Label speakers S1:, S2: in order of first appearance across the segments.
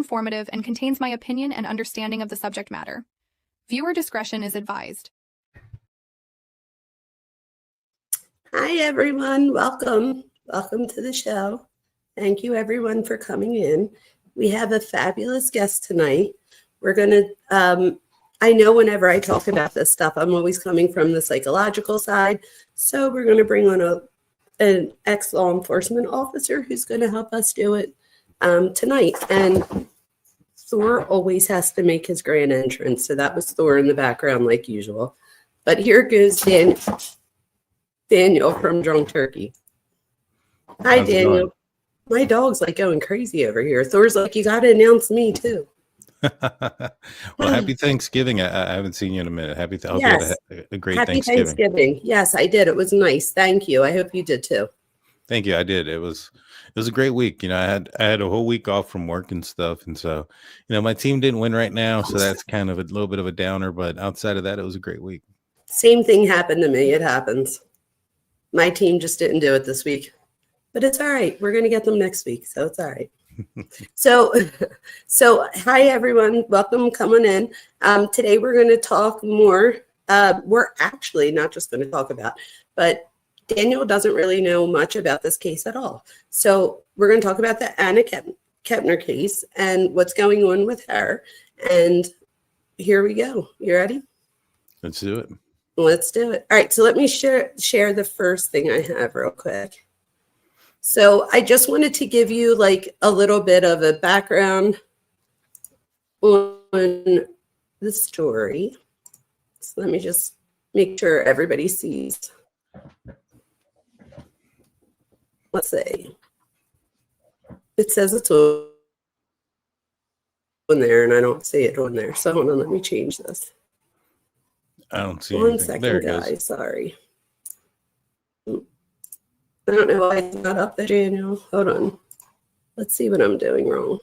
S1: informative and contains my opinion and understanding of the subject matter. Viewer discretion is advised.
S2: Hi, everyone. Welcome. Welcome to the show. Thank you, everyone, for coming in. We have a fabulous guest tonight. We're going to, I know whenever I talk about this stuff, I'm always coming from the psychological side. So we're going to bring on an ex-law enforcement officer who's going to help us do it tonight. And Thor always has to make his grand entrance. So that was Thor in the background like usual. But here goes Daniel from Drunk Turkey. Hi,
S3: How's it
S2: Daniel.
S3: going?
S2: My dog's like going crazy over here. Thor's like, you got to announce me too.
S3: Well, happy Thanksgiving. I haven't seen you in a minute. Hope you
S2: Yes.
S3: had a great
S2: Happy
S3: Thanksgiving.
S2: Thanksgiving. Yes, I did. It was nice. Thank you. I hope you did too.
S3: Thank you. I did. It was a great week. You know, I had a whole week off from work and stuff. And so, you know, my team didn't win right now. So that's kind of a little bit of a downer. But outside of that, it was a great week.
S2: Same thing happened to me. It happens. My team just didn't do it this week. But it's all right. We're going to get them next week. So it's all right. So hi, everyone. Welcome coming in. Today, we're going to talk more. We're actually not just going to talk about, but Daniel doesn't really know much about this case at all. So we're going to talk about the Anna Kepner case and what's going on with her. And here we go. You ready?
S3: Let's do it.
S2: Let's do it. All right. So let me share the first thing I have real quick. So I just wanted to give you like a little bit of a background on the story. So let me just make sure everybody sees. Let's see. It says it's on there and I don't see it on there. So hold on, let me change this.
S3: I don't see
S2: One
S3: anything.
S2: second,
S3: There it
S2: guys.
S3: goes.
S2: Sorry. I don't know why it's not up there, Daniel. Hold on. Let's see what I'm doing wrong.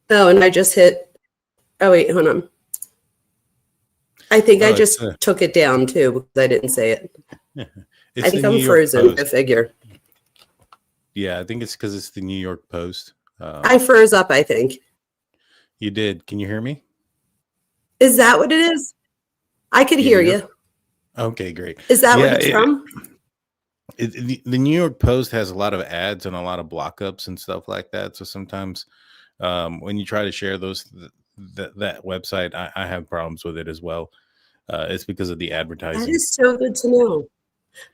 S2: Oh, and I just hit. Oh, wait, hold on. I think I just took it down too because I didn't say it. I think I'm frozen. I figure.
S3: Yeah, I think it's because it's the New York Post.
S2: I froze up, I think.
S3: You did. Can you hear me?
S2: Is that what it is? I could hear you.
S3: Okay, great.
S2: Is that what it's from?
S3: The New York Post has a lot of ads and a lot of block-ups and stuff like that. So sometimes when you try to share that website, I have problems with it as well. It's because of the advertising.
S2: That is so good to know.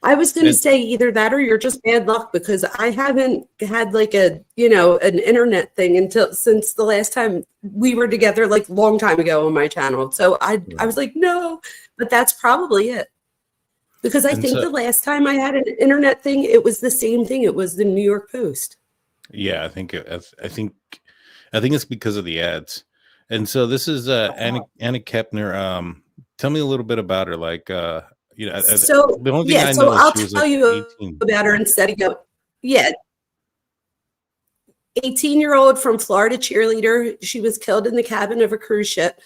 S2: I was going to say either that or you're just bad luck because I haven't had like an internet thing since the last time we were together, like a long time ago on my channel. So I was like, no, but that's probably it. Because I think the last time I had an internet thing, it was the same thing. It was the New York Post.
S3: Yeah, I think it's because of the ads. And so this is Anna Kepner. Tell me a little bit about her. Like, the only thing I know
S2: I'll
S3: is she was
S2: tell
S3: like
S2: you
S3: 18.
S2: about her instead of go. Yeah. 18-year-old from Florida cheerleader. She was killed in the cabin of a cruise ship.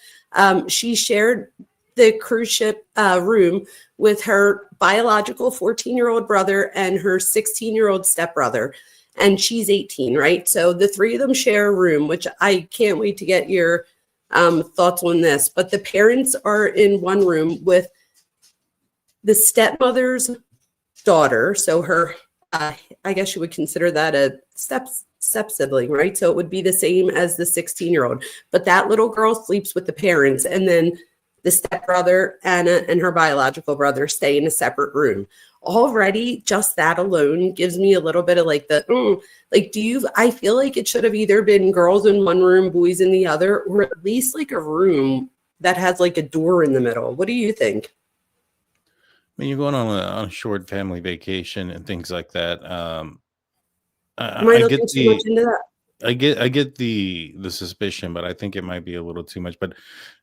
S2: She shared the cruise ship room with her biological 14-year-old brother and her 16-year-old stepbrother. And she's 18, right? So the three of them share a room, which I can't wait to get your thoughts on this. But the parents are in one room with the stepmother's daughter. So her, I guess you would consider that a step sibling, right? So it would be the same as the 16-year-old. But that little girl sleeps with the parents. And then the stepbrother, Anna, and her biological brother stay in a separate room. Already, just that alone gives me a little bit of like I feel like it should have either been girls in one room, boys in the other, or at least like a room that has like a door in the middle. What do you think?
S3: I mean, you're going on a short family vacation and things like that.
S2: Am I looking too much into that?
S3: I get the suspicion, but I think it might be a little too much. But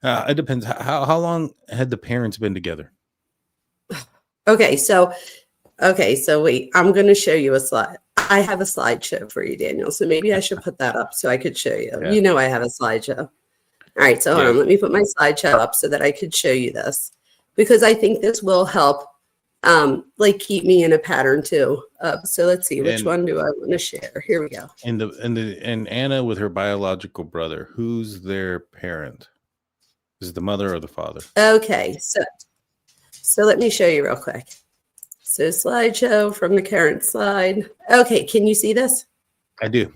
S3: it depends. How long had the parents been together?
S2: Okay, so wait, I'm going to show you a slide. I have a slideshow for you, Daniel. So maybe I should put that up so I could show you. Yeah. You know I have a slideshow. All right, so hold on. Let me put my slideshow up so that I could show you this because I think this will help like keep me in a pattern too. So let's see, which
S3: And
S2: one do I want to share? Here we go.
S3: and Anna with her biological brother, who's their parent? Is it the mother or the father?
S2: Okay, so let me show you real quick. So slideshow from the current slide. Okay, can you see this?
S3: I do.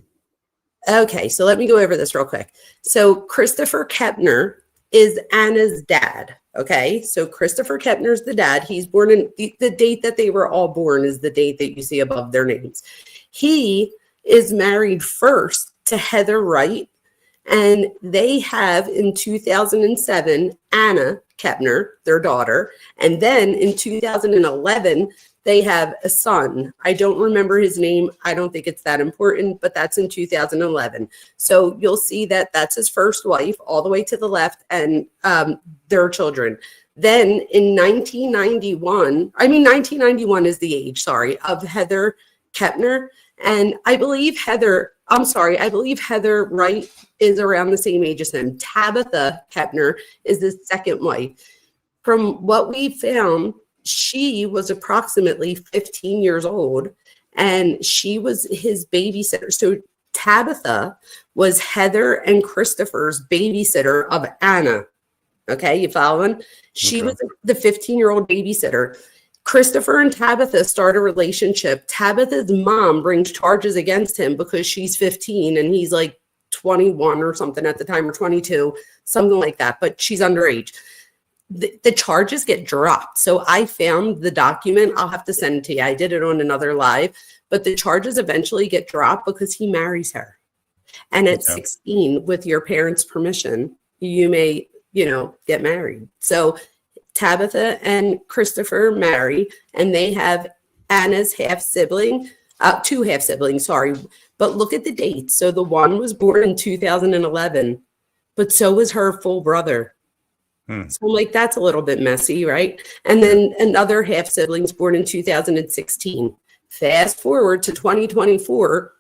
S2: Okay, so let me go over this real quick. So Christopher Kepner is Anna's dad. Okay, so Christopher Kepner's the dad. He's born in the date that they were all born is the date that you see above their names. He is married first to Heather Wright, and they have in 2007 Anna Kepner, their daughter, and then in 2011 they have a son. I don't remember his name. I don't think it's that important, but that's in 2011. So you'll see that that's his first wife all the way to the left and their children. Then in 1991 is the age, sorry, of Heather Kepner. And I believe Heather Wright is around the same age as him. Tabitha Kepner is the second wife. From what we found, she was approximately 15 years old and she was his babysitter. So Tabitha was Heather and Christopher's babysitter of Anna. Okay, you following? She was the 15-year-old babysitter. Christopher and Tabitha start a relationship. Tabitha's mom brings charges against him because she's 15 and he's like 21 or something at the time, or 22, something like that, but she's underage. The charges get dropped. So I found the document. I'll have to send it to you. I did it on another live, but the charges eventually get dropped because he marries her. And at 16, with your parents' permission, you may, get married. So Tabitha and Christopher marry, and they have Anna's two half siblings, sorry. But look at the dates. So the one was born in 2011, but so was her full brother. So I'm like, that's a little bit messy, right? And then another half siblings born in 2016. Fast forward to 2024.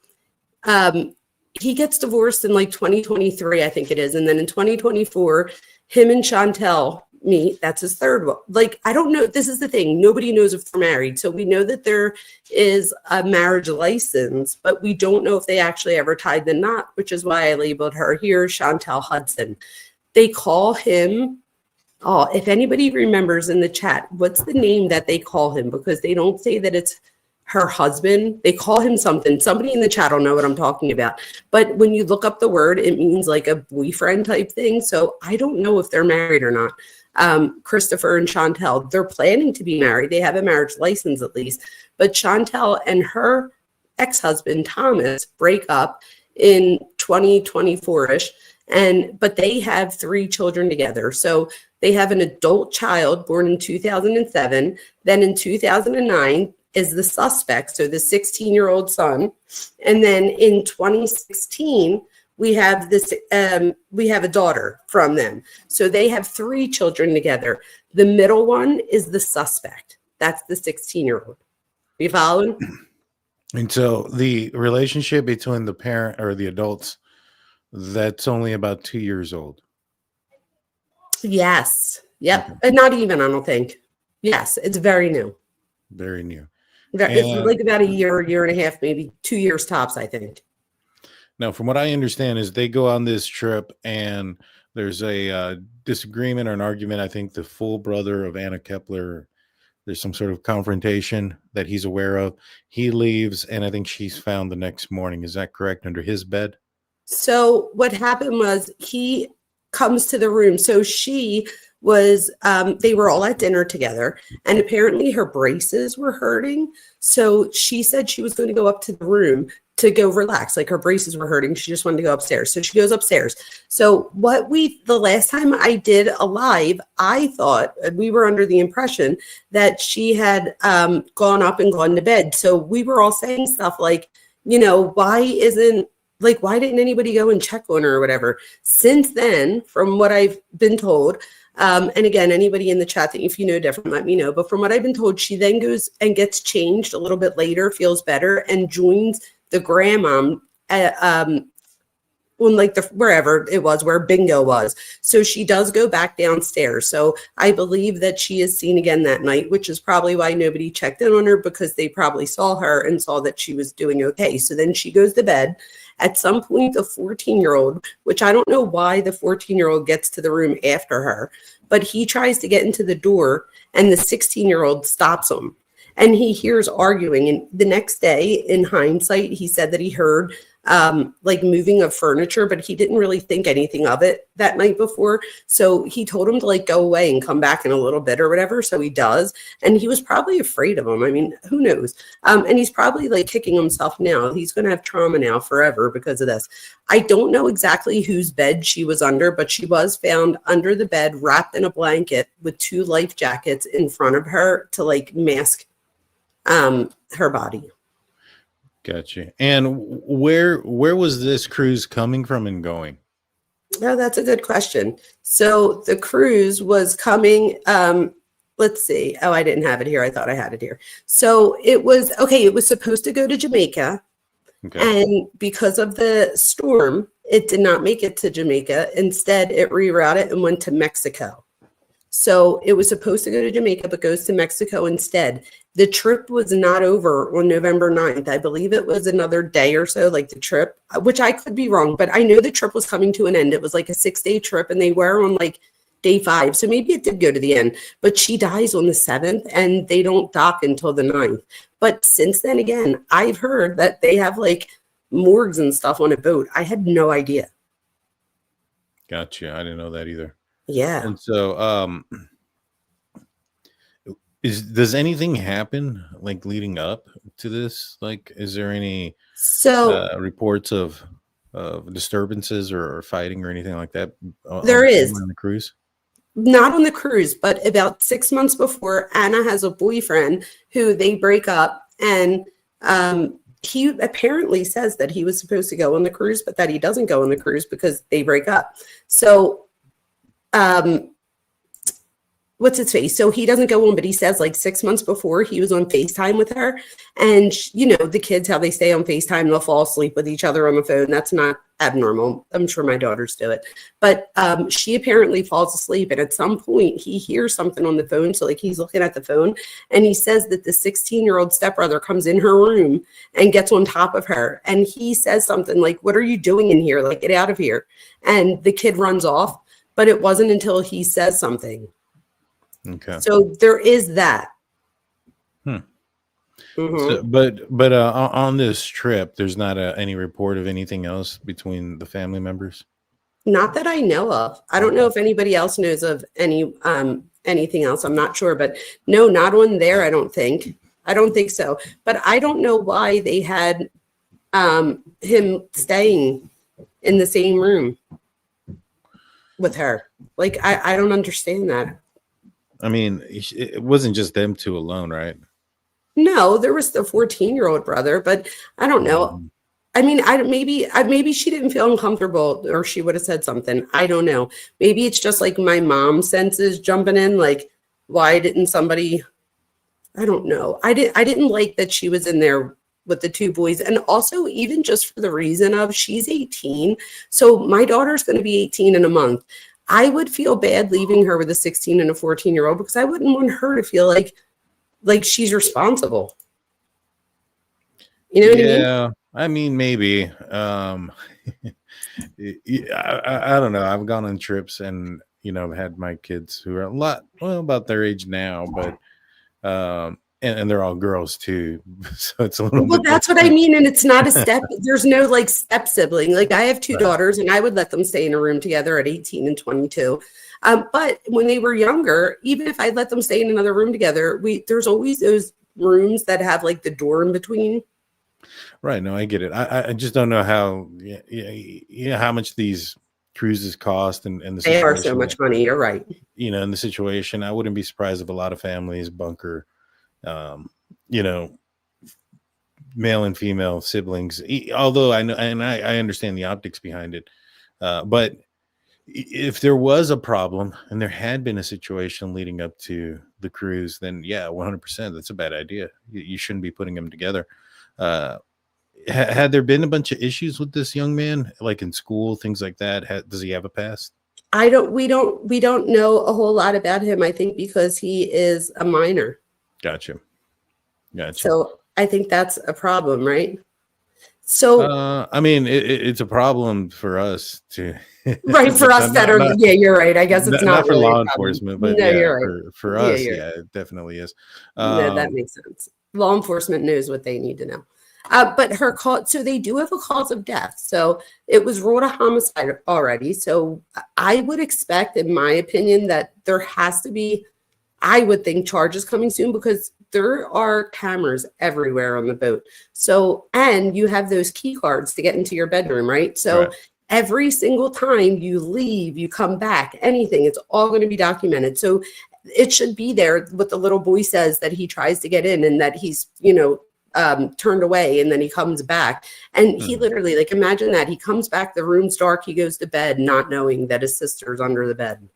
S2: He gets divorced in like 2023, I think it is. And then in 2024, him and Chantel meet. That's his third one. Like, I don't know. This is the thing. Nobody knows if they're married. So we know that there is a marriage license, but we don't know if they actually ever tied the knot, which is why I labeled her here, Chantel Hudson. They call him, if anybody remembers in the chat, what's the name that they call him? Because they don't say that it's her husband. They call him something. Somebody in the chat will know what I'm talking about. But when you look up the word, it means like a boyfriend type thing. So I don't know if they're married or not. Christopher and Chantel, they're planning to be married. They have a marriage license at least. But Chantel and her ex-husband, Thomas, break up in 2024-ish. But they have 3 children together. So they have an adult child born in 2007. Then in 2009 is the suspect, so the 16-year-old son. And then in 2016, we have a daughter from them. So they have 3 children together. The middle one is the suspect. That's the 16-year-old. You following?
S3: And so the relationship between the parent or the adults, that's only about 2 years old.
S2: Yes. Yep. And not even, I don't think. Yes, it's very new.
S3: Very new.
S2: It's like about a year and a half, maybe 2 years tops, I think.
S3: Now, from what I understand is they go on this trip and there's a disagreement or an argument. I think the full brother of Anna Kepner, there's some sort of confrontation that he's aware of. He leaves, and I think she's found the next morning. Is that correct? Under his bed?
S2: So what happened was he comes to the room. So she was, they were all at dinner together, and apparently her braces were hurting. So she said she was going to go up to the room to go relax. Like her braces were hurting. She just wanted to go upstairs. So she goes upstairs. So the last time I did a live, I thought we were under the impression that she had gone up and gone to bed. So we were all saying stuff like, why didn't anybody go and check on her or whatever? Since then, from what I've been told, and again, anybody in the chat that if you know different, let me know. But from what I've been told, she then goes and gets changed a little bit later, feels better, and joins the grandmom on like the wherever it was where bingo was. So she does go back downstairs. So I believe that she is seen again that night, which is probably why nobody checked in on her, because they probably saw her and saw that she was doing okay. So then she goes to bed. At some point, the 14-year-old, which I don't know why the 14-year-old gets to the room after her, but he tries to get into the door and the 16-year-old stops him. And he hears arguing. And the next day, in hindsight, he said that he heard like moving of furniture, but he didn't really think anything of it that night before. So he told him to like go away and come back in a little bit or whatever. So he does. And he was probably afraid of him. I mean, who knows? And he's probably like kicking himself now. He's going to have trauma now forever because of this. I don't know exactly whose bed she was under, but she was found under the bed wrapped in a blanket with 2 life jackets in front of her to like mask her body.
S3: Gotcha. And where was this cruise coming from and going?
S2: Oh, that's a good question. So the cruise was coming, let's see. Oh, I didn't have it here. I thought I had it here. So it was supposed to go to Jamaica. Okay. And because of the storm, it did not make it to Jamaica. Instead, it rerouted and went to Mexico. So it was supposed to go to Jamaica, but goes to Mexico instead. The trip was not over on November 9th. I believe it was another day or so, like the trip, which I could be wrong, but I know the trip was coming to an end. It was like a 6-day trip and they were on like day 5. So maybe it did go to the end, but she dies on the 7th and they don't dock until the 9th. But since then, again, I've heard that they have like morgues and stuff on a boat. I had no idea.
S3: Gotcha. I didn't know that either.
S2: Yeah.
S3: And so, does anything happen like leading up to this? Like, is there any reports of disturbances or fighting or anything like that?
S2: There is
S3: on the cruise.
S2: Not on the cruise, but about 6 months before, Anna has a boyfriend who they break up, and he apparently says that he was supposed to go on the cruise, but that he doesn't go on the cruise because they break up. So what's its face? So he doesn't go on, but he says like 6 months before he was on FaceTime with her. And you know, the kids, how they stay on FaceTime, they'll fall asleep with each other on the phone. That's not abnormal. I'm sure my daughters do it. But she apparently falls asleep. And at some point he hears something on the phone. So like he's looking at the phone and he says that the 16-year-old stepbrother comes in her room and gets on top of her. And he says something like, "What are you doing in here? Like, get out of here." And the kid runs off. But it wasn't until he says something.
S3: Okay.
S2: So there is that.
S3: Mm-hmm. So, but on this trip, there's not any report of anything else between the family members?
S2: Not that I know of. I don't know if anybody else knows of anything else. I'm not sure, but no, not on there. I don't think so. But I don't know why they had him staying in the same room with her. Like, I don't understand that.
S3: I mean, it wasn't just them two alone, right?
S2: No, there was the 14-year-old brother, but I don't know. I mean, maybe she didn't feel uncomfortable, or she would have said something. I don't know. Maybe it's just like my mom's senses jumping in. Like, why didn't somebody? I don't know. I didn't like that she was in there with the 2 boys, and also even just for the reason of she's 18, so my daughter's going to be 18 in a month. I would feel bad leaving her with a 16 and a 14-year-old because I wouldn't want her to feel like she's responsible. You know what I mean?
S3: Yeah, I mean, maybe. I don't know. I've gone on trips and, you know, had my kids who are about their age now, but and they're all girls too. So it's a little bit
S2: that's what I mean. And it's not a step. There's no like step sibling. Like, I have 2 daughters and I would let them stay in a room together at 18 and 22. But when they were younger, even if I let them stay in another room together, there's always those rooms that have like the door in between.
S3: Right. No, I get it. I just don't know how how much these cruises cost and the
S2: they are so much money. You're right.
S3: You know, in the situation, I wouldn't be surprised if a lot of families bunker, you know, male and female siblings. Although I know and I understand the optics behind it, but if there was a problem and there had been a situation leading up to the cruise, then yeah, 100%, that's a bad idea. You shouldn't be putting them together. Had there been a bunch of issues with this young man, like in school, things like that? Does he have a past?
S2: We don't know a whole lot about him, I think, because he is a minor.
S3: Gotcha.
S2: So I think that's a problem, right? So
S3: I mean, it's a problem for us to
S2: right, for us that are yeah, you're right. I guess it's not
S3: for
S2: really
S3: law
S2: a problem.
S3: enforcement, but
S2: No,
S3: yeah,
S2: you're right.
S3: for
S2: Yeah,
S3: us,
S2: you're
S3: yeah, it definitely is.
S2: no, that makes sense. Law enforcement knows what they need to know. But her cause, so they do have a cause of death. So it was ruled a homicide already. So I would expect, in my opinion, that there has to be, I would think, charges coming soon, because there are cameras everywhere on the boat. So, and you have those key cards to get into your bedroom, right? So every single time you leave, you come back, anything, it's all going to be documented. So it should be there what the little boy says, that he tries to get in and that he's, turned away, and then he comes back. And he literally, like, imagine that. He comes back, the room's dark, he goes to bed not knowing that his sister's under the bed.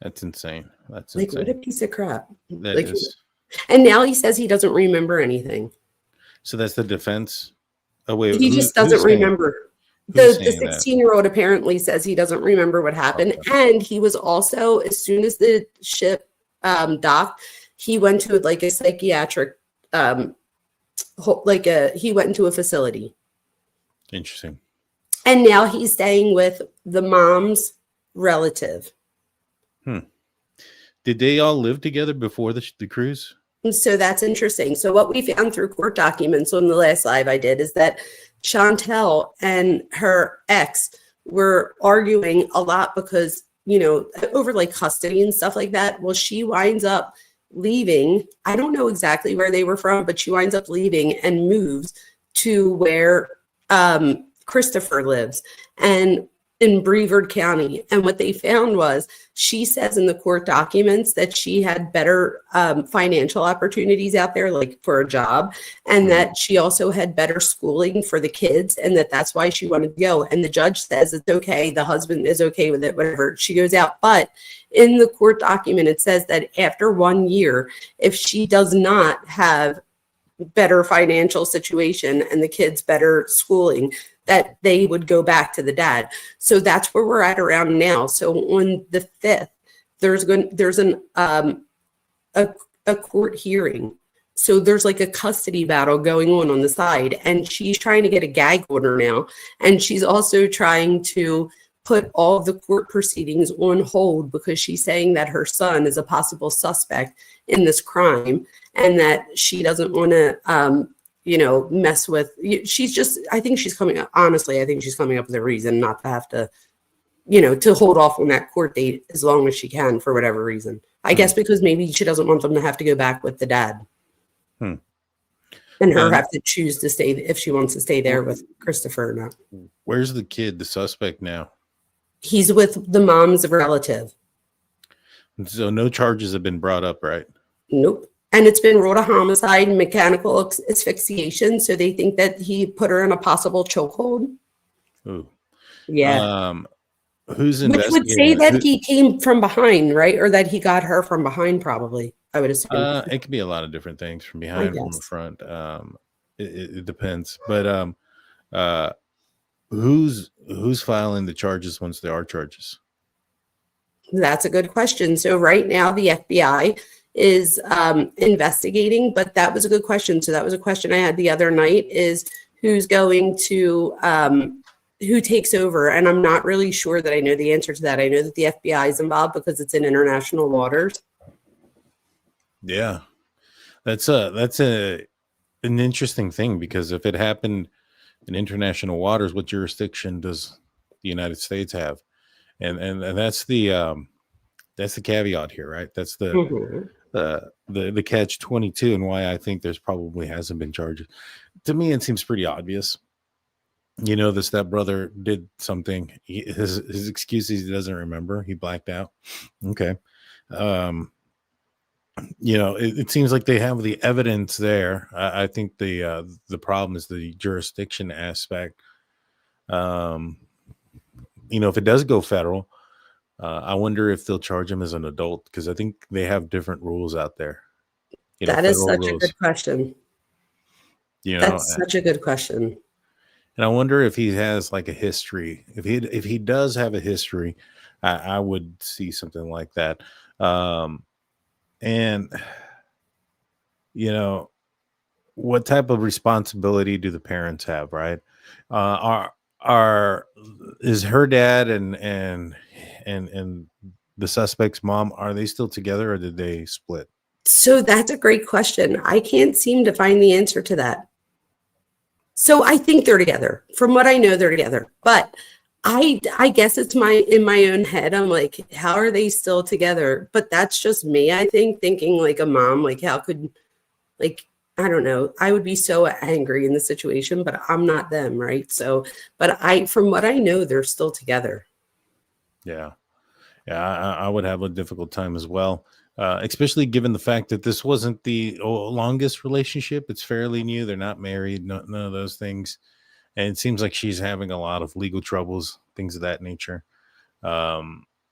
S3: That's insane. That's
S2: like,
S3: insane.
S2: what a piece of crap.
S3: That is.
S2: And now he says he doesn't remember anything.
S3: So that's the defense? Oh, wait.
S2: He just doesn't remember. The 16-year-old apparently says he doesn't remember what happened. Okay. And he was also, as soon as the ship docked, he went to like a psychiatric, he went into a facility.
S3: Interesting.
S2: And now he's staying with the mom's relative.
S3: Did they all live together before the cruise?
S2: And so that's interesting. So what we found through court documents on the last live I did is that Chantel and her ex were arguing a lot because, over like custody and stuff like that. Well, she winds up leaving. I don't know exactly where they were from, but she winds up leaving and moves to where Christopher lives, and in Brevard County. And what they found was, she says in the court documents that she had better financial opportunities out there, like for a job, and that she also had better schooling for the kids, and that's why she wanted to go. And the judge says it's okay. The husband is okay with it, whatever. She goes out. But in the court document, it says that after 1 year, if she does not have better financial situation and the kids better schooling, that they would go back to the dad. So that's where we're at around now. So on the 5th, there's a court hearing. So there's like a custody battle going on the side, and she's trying to get a gag order now. And she's also trying to put all of the court proceedings on hold because she's saying that her son is a possible suspect in this crime, and that she doesn't want to, mess with. She's just, I think she's coming up with a reason not to have to, to hold off on that court date as long as she can for whatever reason. I guess because maybe she doesn't want them to have to go back with the dad. And her have to choose to stay, if she wants to stay there with Christopher or not.
S3: Where's the kid, the suspect now?
S2: He's with the mom's relative.
S3: So no charges have been brought up, right?
S2: Nope. And it's been ruled a homicide, mechanical asphyxiation. So they think that he put her in a possible chokehold.
S3: Ooh.
S2: Yeah.
S3: Who's
S2: investigating? Which would say that he came from behind, right? Or that he got her from behind, probably. I would assume.
S3: It could be a lot of different things, from behind, from the front. It depends. But who's filing the charges once there are charges?
S2: That's a good question. So right now the FBI is investigating, but that was a good question. So that was a question I had the other night, is who's going to, who takes over? And I'm not really sure that I know the answer to that. I know that the FBI is involved because it's in international waters.
S3: Yeah, that's an interesting thing, because if it happened in international waters, what jurisdiction does the United States have? And that's the caveat here, right? That's the catch-22, and why I think there's probably hasn't been charges. To me, it seems pretty obvious. The stepbrother did something. His excuse is he doesn't remember. He blacked out. Okay. It seems like they have the evidence there. I think the problem is the jurisdiction aspect. If it does go federal, I wonder if they'll charge him as an adult, because I think they have different rules out there.
S2: That is such a good question.
S3: You know,
S2: That's such a good question.
S3: and I wonder if he has like a history. If he does have a history, I would see something like that. Um, and you know, what type of responsibility do the parents have, right? Are is her dad and the suspect's mom, are they still together or did they split?
S2: So that's a great question. I can't seem to find the answer to that. So I think they're together. From what I know, they're together. But I guess it's in my own head. I'm like, how are they still together? But that's just me, I think, thinking like a mom, like how could, like, I don't know. I would be so angry in the situation, but I'm not them, right? So, but from what I know, they're still together.
S3: Yeah. Yeah, I would have a difficult time as well, especially given the fact that this wasn't the longest relationship. It's fairly new. They're not married, none of those things. And it seems like she's having a lot of legal troubles, things of that nature. Or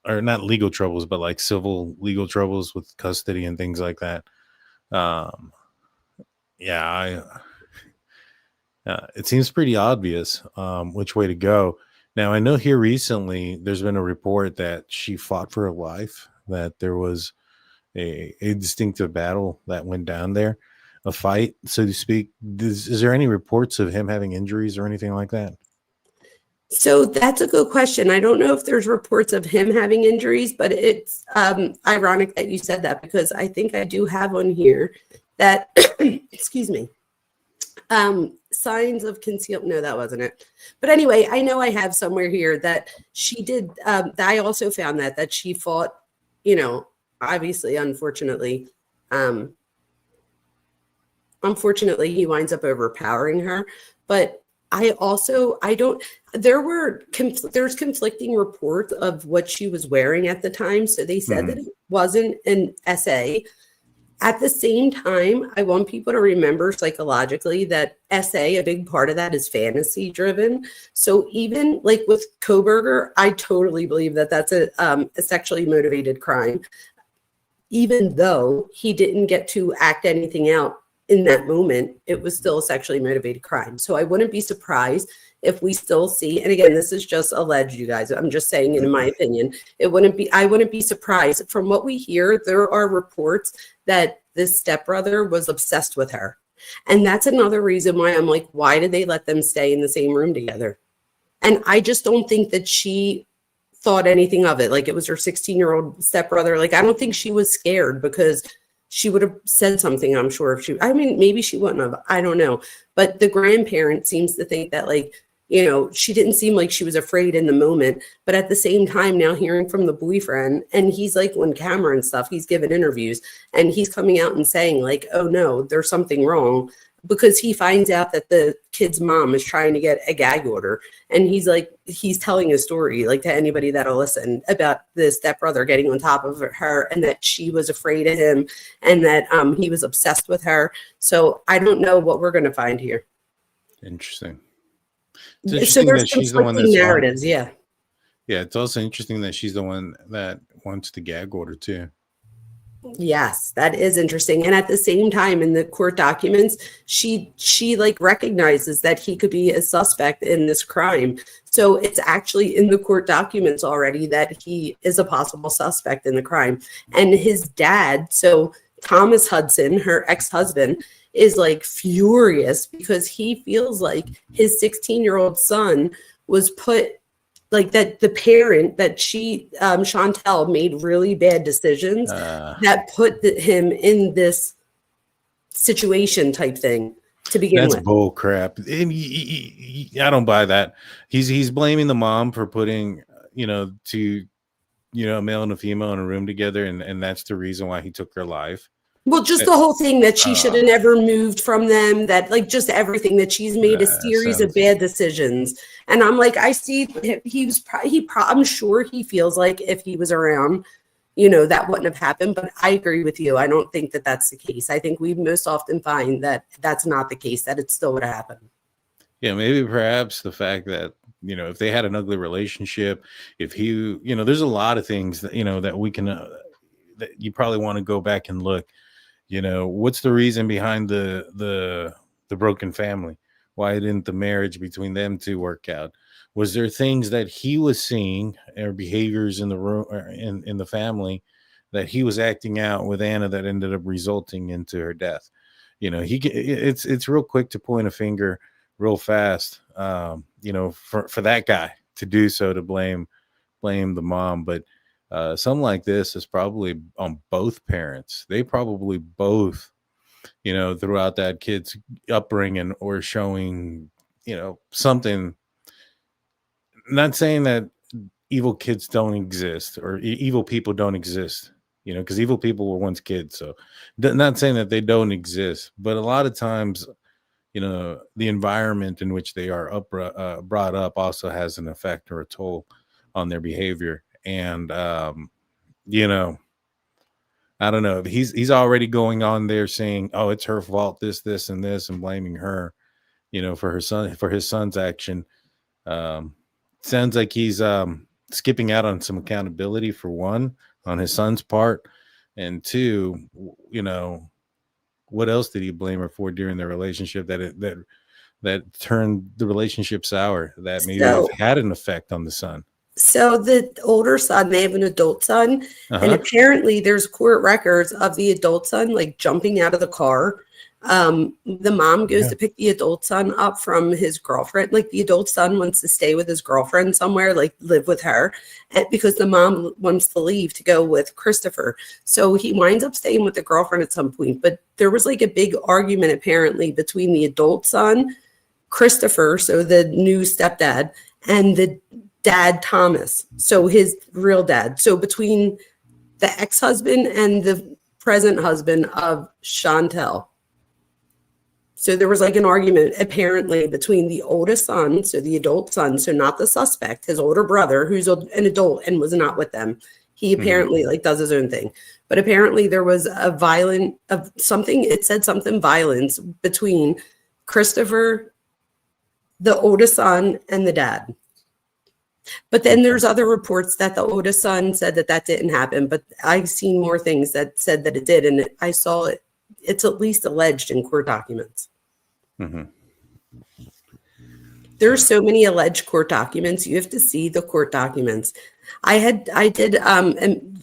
S3: not legal troubles, but like civil legal troubles with custody and things like that. Um, yeah, it seems pretty obvious which way to go. Now, I know here recently there's been a report that she fought for her life, that there was a distinctive battle that went down there, a fight, so to speak. Is there any reports of him having injuries or anything like that?
S2: So that's a good question. I don't know if there's reports of him having injuries, but it's ironic that you said that because I think I do have one here that, excuse me, signs of concealment. No, that wasn't it. But anyway, I know I have somewhere here that she did. I also found that she fought, obviously, unfortunately, he winds up overpowering her. But there's conflicting reports of what she was wearing at the time. So they said that it wasn't an SA. At the same time, I want people to remember psychologically that SA, a big part of that is fantasy driven. So even like with Koberger, I totally believe that that's a sexually motivated crime, even though he didn't get to act anything out in that moment. It was still a sexually motivated crime. So I wouldn't be surprised if we still see, and again, this is just alleged, you guys, I'm just saying in my opinion, I wouldn't be surprised. From what we hear, there are reports that this stepbrother was obsessed with her. And that's another reason why I'm like, why did they let them stay in the same room together? And I just don't think that she thought anything of it. Like it was her 16-year-old stepbrother. Like, I don't think she was scared because she would have said something, I'm sure, maybe she wouldn't have, I don't know. But the grandparent seems to think that, like, she didn't seem like she was afraid in the moment. But at the same time, now hearing from the boyfriend, and he's like on camera and stuff, he's given interviews and he's coming out and saying like, oh no, there's something wrong, because he finds out that the kid's mom is trying to get a gag order. And he's telling a story, like, to anybody that'll listen, about the stepbrother getting on top of her and that she was afraid of him and that he was obsessed with her. So I don't know what we're going to find here.
S3: Interesting.
S2: So there's conflicting narratives. Yeah.
S3: Yeah. It's also interesting that she's the one that wants the gag order too.
S2: Yes, that is interesting. And at the same time, in the court documents, she like recognizes that he could be a suspect in this crime. So it's actually in the court documents already that he is a possible suspect in the crime. And his dad, so Thomas Hudson, her ex-husband, is like furious because he feels like his 16-year-old son was put, like, that the parent that Chantel made really bad decisions that put him in this situation type thing to begin with.
S3: That's bull crap. And I don't buy that. He's blaming the mom for putting, a male and a female in a room together. And that's the reason why he took her life.
S2: Well, just the whole thing that she should have never moved from them, that, like, just everything, that she's made a series of bad decisions. And I'm like, I see I'm sure he feels like if he was around, that wouldn't have happened. But I agree with you. I don't think that that's the case. I think we most often find that that's not the case, that it still would have happened.
S3: Yeah, maybe perhaps the fact that, if they had an ugly relationship, if he, there's a lot of things that, that we can, that you probably want to go back and look. What's the reason behind the the broken family? Why didn't the marriage between them two work out? Was there things that he was seeing or behaviors in the room or in the family that he was acting out with Anna that ended up resulting into her death? It's real quick to point a finger real fast, for that guy to do so, to blame the mom. But something like this is probably on both parents. They probably both, throughout that kid's upbringing or showing, something. Not saying that evil kids don't exist or evil people don't exist, because evil people were once kids. So not saying that they don't exist, but a lot of times, the environment in which they are brought up also has an effect or a toll on their behavior. And, I don't know. He's already going on there saying, "Oh, it's her fault, this, and this," and blaming her, for his son's action. Sounds like he's skipping out on some accountability, for one, on his son's part, and two, what else did he blame her for during the relationship that turned the relationship sour, that maybe
S2: So,
S3: had an effect on the son?
S2: so the older son, they have an adult son, and
S3: Uh-huh.
S2: apparently there's court records of the adult son like jumping out of the car. The mom goes
S3: Yeah.
S2: to pick the adult son up from his girlfriend. Like the adult son wants to stay with his girlfriend somewhere, like live with her, and because the mom wants to leave to go with Christopher. So he winds up staying with the girlfriend at some point. But there was like a big argument apparently between the adult son, Christopher, so the new stepdad, and the dad, Thomas, so his real dad. So between the ex-husband and the present husband of Chantel. So there was like an argument apparently between the oldest son, so the adult son, so not the suspect, his older brother, who's an adult and was not with them. He apparently like does his own thing. But apparently there was it said something violence between Christopher, the oldest son, and the dad. But then there's other reports that the oldest son said that didn't happen. But I've seen more things that said that it did. And I saw it. It's at least alleged in court documents.
S3: Mm-hmm.
S2: There are so many alleged court documents. You have to see the court documents. I did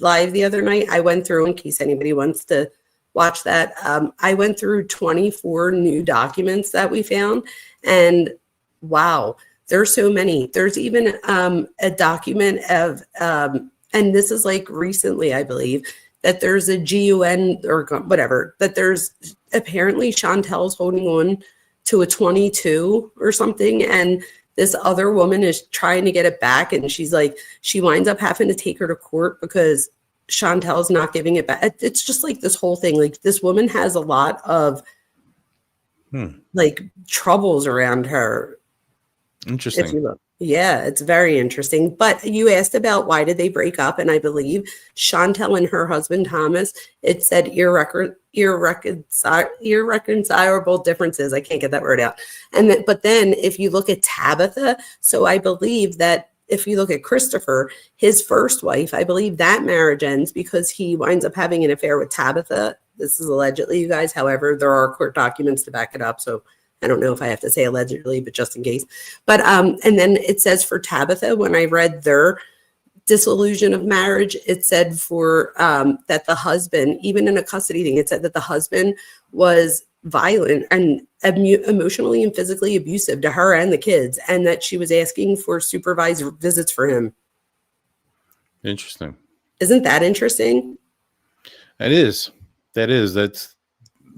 S2: live the other night. I went through, in case anybody wants to watch that. I went through 24 new documents that we found. And wow. There's so many. There's even a document of, and this is like recently, I believe, that there's a GUN or whatever, that there's apparently Chantel's holding on to a 22 or something. And this other woman is trying to get it back. And she's like, she winds up having to take her to court because Chantel's not giving it back. It's just like this whole thing. Like this woman has a lot of like troubles around her.
S3: Interesting.
S2: If you look. Yeah, it's very interesting. But you asked about why did they break up, and I believe Chantel and her husband Thomas, it said irreconcilable differences. I can't get that word out. But then if you look at Tabitha, so I believe that if you look at Christopher, his first wife, I believe that marriage ends because he winds up having an affair with Tabitha. This is allegedly, you guys. However, there are court documents to back it up. So I don't know if I have to say allegedly, but just in case. But and then it says for Tabitha, when I read their dissolution of marriage, it said for that the husband, even in a custody thing, it said that the husband was violent and emotionally and physically abusive to her and the kids, and that she was asking for supervised visits for him.
S3: Interesting.
S2: Isn't that interesting?
S3: That is. That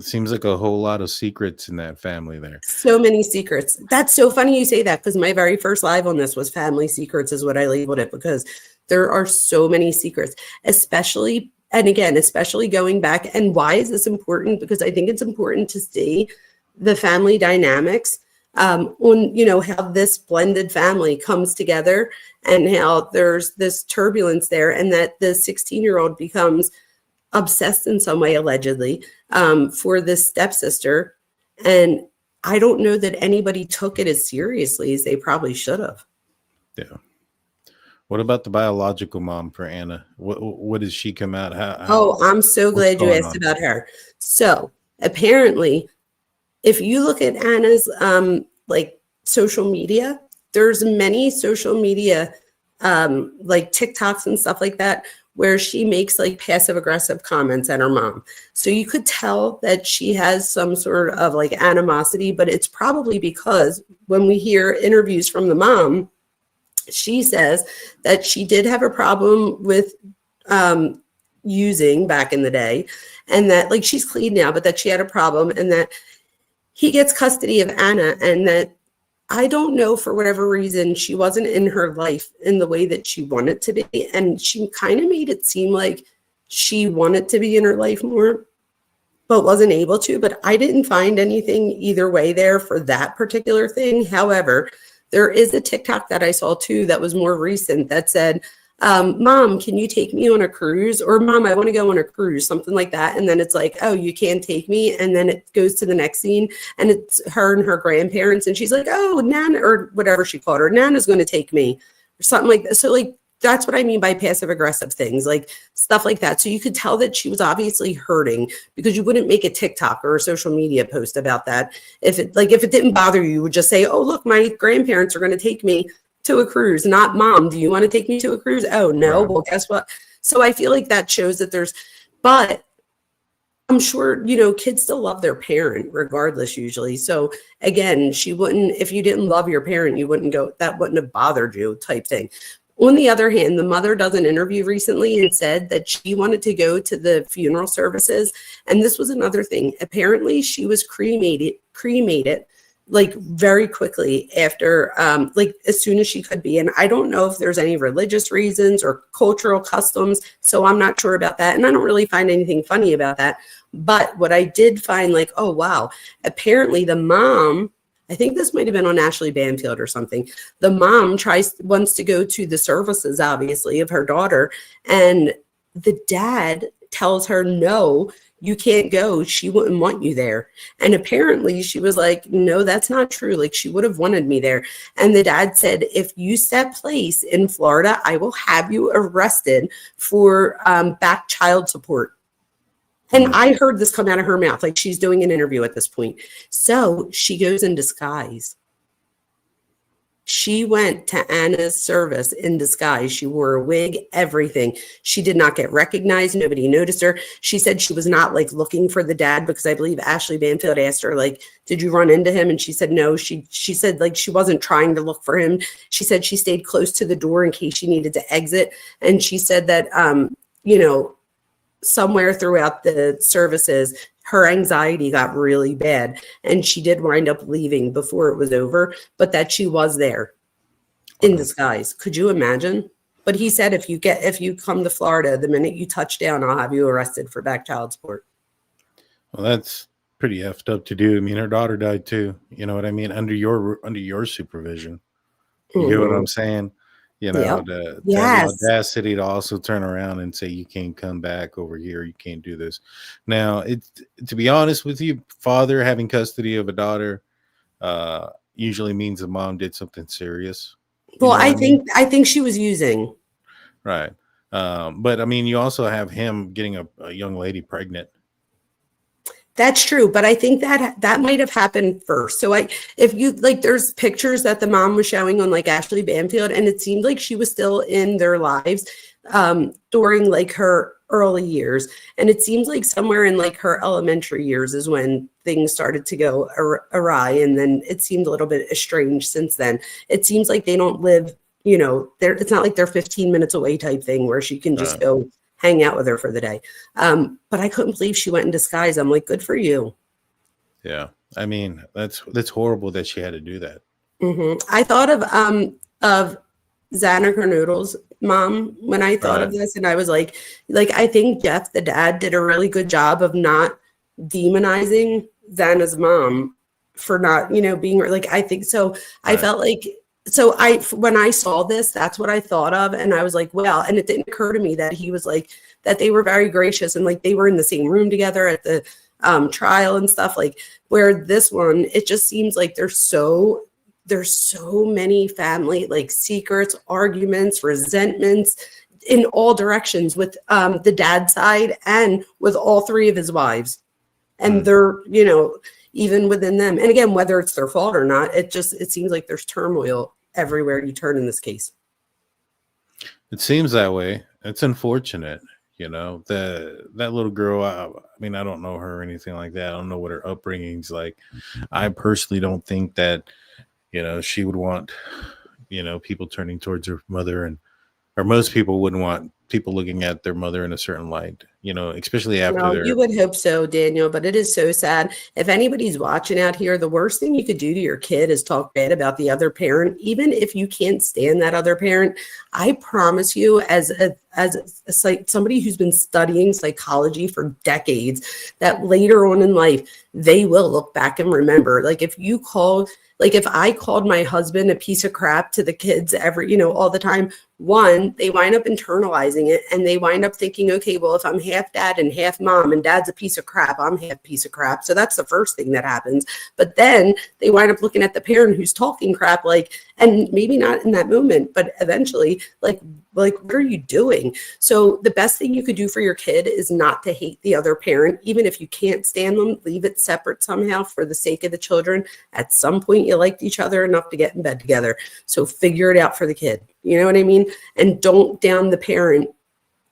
S3: seems like a whole lot of secrets in that family there.
S2: So many secrets. That's so funny you say that, because my very first live on this was family secrets is what I labeled it, because there are so many secrets, especially going back. And why is this important? Because I think it's important to see the family dynamics on, how this blended family comes together and how there's this turbulence there, and that the 16-year-old becomes obsessed in some way, allegedly, for this stepsister. And I don't know that anybody took it as seriously as they probably should have.
S3: Yeah. What about the biological mom for Anna? What does she come out?
S2: I'm so glad you asked about her. So apparently if you look at Anna's like social media, there's many social media like TikToks and stuff like that where she makes like passive aggressive comments at her mom. So you could tell that she has some sort of like animosity, but it's probably because when we hear interviews from the mom, she says that she did have a problem with using back in the day, and that like she's clean now, but that she had a problem, and that he gets custody of Anna, and that I don't know, for whatever reason, she wasn't in her life in the way that she wanted to be. And she kind of made it seem like she wanted to be in her life more, but wasn't able to. But I didn't find anything either way there for that particular thing. However, there is a TikTok that I saw too that was more recent that said, Mom, can you take me on a cruise? Or Mom, I want to go on a cruise, something like that. And then it's like, oh, you can't take me. And then it goes to the next scene and it's her and her grandparents. And she's like, oh, Nana, or whatever she called her, Nana's going to take me or something like that. So like, that's what I mean by passive aggressive things, like stuff like that. So you could tell that she was obviously hurting, because you wouldn't make a TikTok or a social media post about that. If it didn't bother you, you would just say, oh, look, my grandparents are going to take me to a cruise, not Mom, do you want to take me to a cruise? Oh, no. Right. Well, guess what? So I feel like that shows that but I'm sure, kids still love their parent regardless usually. So again, if you didn't love your parent, you wouldn't go, that wouldn't have bothered you type thing. On the other hand, the mother does an interview recently and said that she wanted to go to the funeral services. And this was another thing. Apparently she was cremated like very quickly after, like as soon as she could be. And I don't know if there's any religious reasons or cultural customs, so I'm not sure about that. And I don't really find anything funny about that. But what I did find, like, oh, wow, apparently the mom, I think this might have been on Ashley Banfield or something. The mom wants to go to the services, obviously, of her daughter. And the dad tells her, no, you can't go. She wouldn't want you there. And apparently she was like, no, that's not true. Like, she would have wanted me there. And the dad said, if you set place in Florida, I will have you arrested for back child support. And I heard this come out of her mouth, like she's doing an interview at this point. So she goes in disguise. She went to Anna's service in disguise. She wore a wig, everything. She did not get recognized. Nobody noticed her. She said she was not like looking for the dad, because I believe Ashley Banfield asked her, like, did you run into him? And she said no. She said like she wasn't trying to look for him. She said she stayed close to the door in case she needed to exit. And she said that, somewhere throughout the services, her anxiety got really bad and she did wind up leaving before it was over, but that she was there in disguise. Could you imagine? But he said, if you come to Florida, the minute you touch down, I'll have you arrested for back child support.
S3: Well, that's pretty effed up to do. I mean, her daughter died too. You know what I mean? Under your supervision. You get what I'm saying? The audacity to also turn around and say you can't come back over here, you can't do this. Now, to be honest with you, father having custody of a daughter usually means the mom did something serious.
S2: Well, I think she was using.
S3: Right. But I mean, you also have him getting a young lady pregnant.
S2: That's true, but I think that might have happened first. So if you like, there's pictures that the mom was showing on like Ashley Banfield, and it seemed like she was still in their lives during like her early years. And it seems like somewhere in like her elementary years is when things started to go awry. And then it seemed a little bit estranged since then. It seems like they don't live, it's not like they're 15 minutes away type thing where she can just go hang out with her for the day. But I couldn't believe she went in disguise. I'm like, good for you.
S3: Yeah. I mean, that's horrible that she had to do that.
S2: Mm-hmm. I thought of Xana Kernodle's mom when I thought of this, and I was like, I think Jeff, the dad, did a really good job of not demonizing Xana's mom for not, being like, I think so. Right. I felt like, when I saw this, that's what I thought of. And I was like, well, and it didn't occur to me that he was like, that they were very gracious and like they were in the same room together at the trial and stuff, like where this one, it just seems like there's so many family like secrets, arguments, resentments in all directions with the dad's side and with all three of his wives. And they're, even within them. And again, whether it's their fault or not, it seems like there's turmoil everywhere you turn in this case.
S3: It seems that way. It's unfortunate, that little girl. I mean, I don't know her or anything like that. I don't know what her upbringing's like. I personally don't think that, she would want, people turning towards her mother, or most people wouldn't want people looking at their mother in a certain light, especially after
S2: No, you would hope so, Daniel, but it is so sad. If anybody's watching out here, the worst thing you could do to your kid is talk bad about the other parent, even if you can't stand that other parent. I promise you, as somebody who's been studying psychology for decades, that later on in life, they will look back and remember. Like if I called my husband a piece of crap to the kids all the time, one, they wind up internalizing it and they wind up thinking, okay, well, if I'm half dad and half mom and dad's a piece of crap, I'm half piece of crap. So that's the first thing that happens. But then they wind up looking at the parent who's talking crap, and maybe not in that moment, but eventually, like, what are you doing? So the best thing you could do for your kid is not to hate the other parent. Even if you can't stand them, leave it separate somehow for the sake of the children. At some point, you liked each other enough to get in bed together. So figure it out for the kid. You know what I mean? And don't down the parent,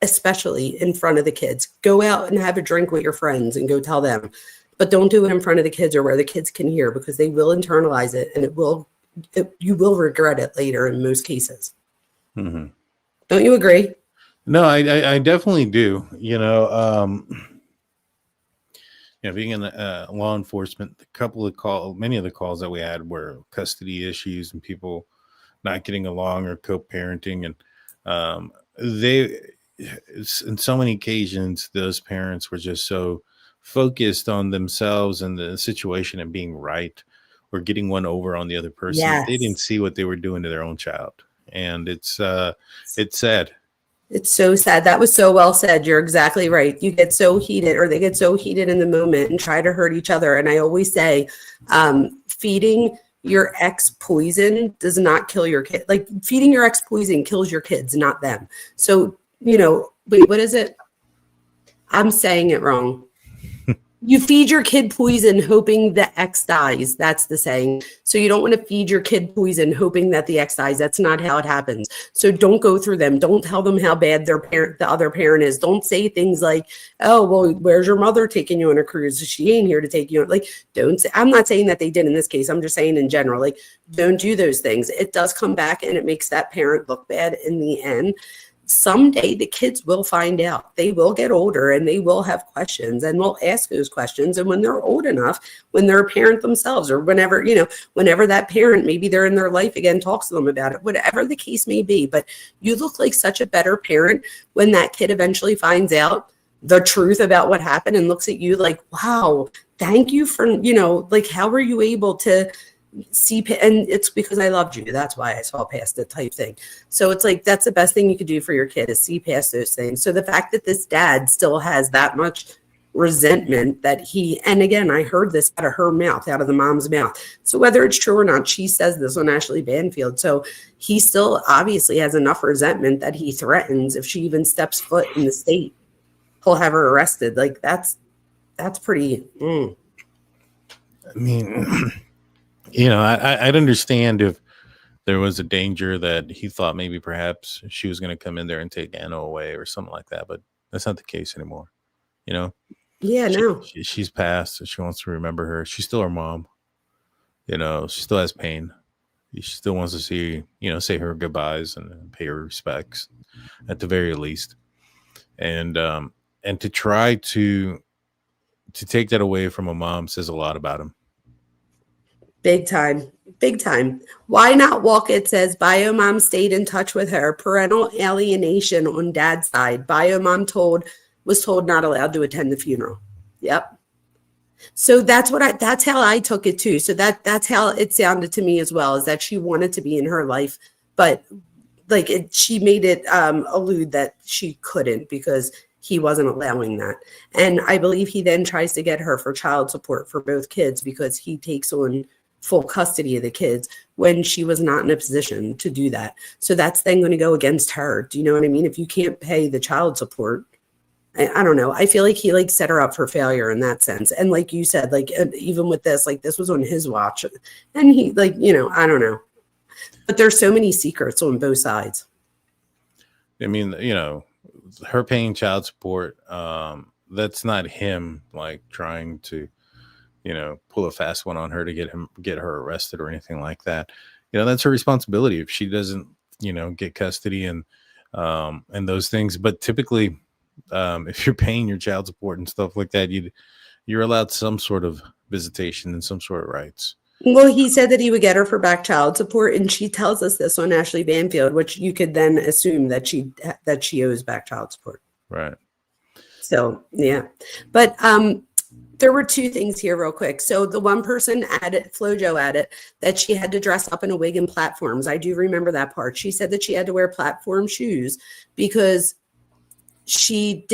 S2: especially in front of the kids. Go out and have a drink with your friends and go tell them. But don't do it in front of the kids or where the kids can hear, because they will internalize it and you will regret it later in most cases.
S3: Mm-hmm.
S2: Don't you agree?
S3: No, I definitely do. Being in law enforcement, many of the calls that we had were custody issues and people not getting along or co-parenting, and in so many occasions, those parents were just so focused on themselves and the situation and being right or getting one over on the other person.
S2: Yes.
S3: They didn't see what they were doing to their own child, and it's sad.
S2: It's so sad. That was so well said. You're exactly right. You get so heated, or they get so heated in the moment and try to hurt each other. And I always say, feeding your ex poison does not kill your kid. Like feeding your ex poison kills your kids, not them. So, wait, what is it? I'm saying it wrong. You feed your kid poison hoping the ex dies. That's the saying. So you don't want to feed your kid poison hoping that the ex dies. That's not how it happens. So don't go through them. Don't tell them how bad the other parent is. Don't say things like, oh, well, where's your mother taking you on a cruise? She ain't here to take you on. Like, don't say, I'm not saying that they did in this case. I'm just saying in general, like, don't do those things. It does come back and it makes that parent look bad in the end. Someday the kids will find out. They will get older and they will have questions and we'll ask those questions. And when they're old enough, when they're a parent themselves, or whenever that parent, maybe they're in their life again, talks to them about it, whatever the case may be. But you look like such a better parent when that kid eventually finds out the truth about what happened and looks at you like, wow, thank you for, like, how were you able to see, and it's because I loved you. That's why I saw past it type thing. So it's like, that's the best thing you could do for your kid is see past those things. So the fact that this dad still has that much resentment that and again, I heard this out of her mouth, out of the mom's mouth. So whether it's true or not, she says this on Ashley Banfield. So he still obviously has enough resentment that he threatens if she even steps foot in the state, he'll have her arrested. Like that's pretty. I
S3: mean, I'd understand if there was a danger that he thought maybe perhaps she was going to come in there and take Anna away or something like that. But that's not the case anymore. Yeah, no. She's passed. She wants to remember her. She's still her mom. She still has pain. She still wants to see, say her goodbyes and pay her respects at the very least. And to try to take that away from a mom says a lot about him.
S2: Big time. Why not walk? It says bio mom stayed in touch with her. Parental alienation on dad's side. Bio mom was told not allowed to attend the funeral. Yep. So that's how I took it too. So that's how it sounded to me as well, is that she wanted to be in her life, but she made it allude that she couldn't because he wasn't allowing that. And I believe he then tries to get her for child support for both kids because he takes on full custody of the kids when she was not in a position to do that. So that's then going to go against her. Do you know what I mean? If you can't pay the child support, I don't know. I feel like he like set her up for failure in that sense. And like you said, like even with this, like this was on his watch, and he like, you know, I don't know. But there's so many secrets on both sides.
S3: I mean, you know, her paying child support, that's not him like trying to, you know, pull a fast one on her to get her arrested or anything like that. You know, that's her responsibility if she doesn't, you know, get custody and those things. But typically, if you're paying your child support and stuff like that, you're allowed some sort of visitation and some sort of rights.
S2: Well, he said that he would get her for back child support, and she tells us this on Ashley Banfield, which you could then assume that she owes back child support.
S3: Right.
S2: So yeah, but there were two things here real quick. So the one person added, FloJo added, that she had to dress up in a wig and platforms. I do remember that part. She said that she had to wear platform shoes because she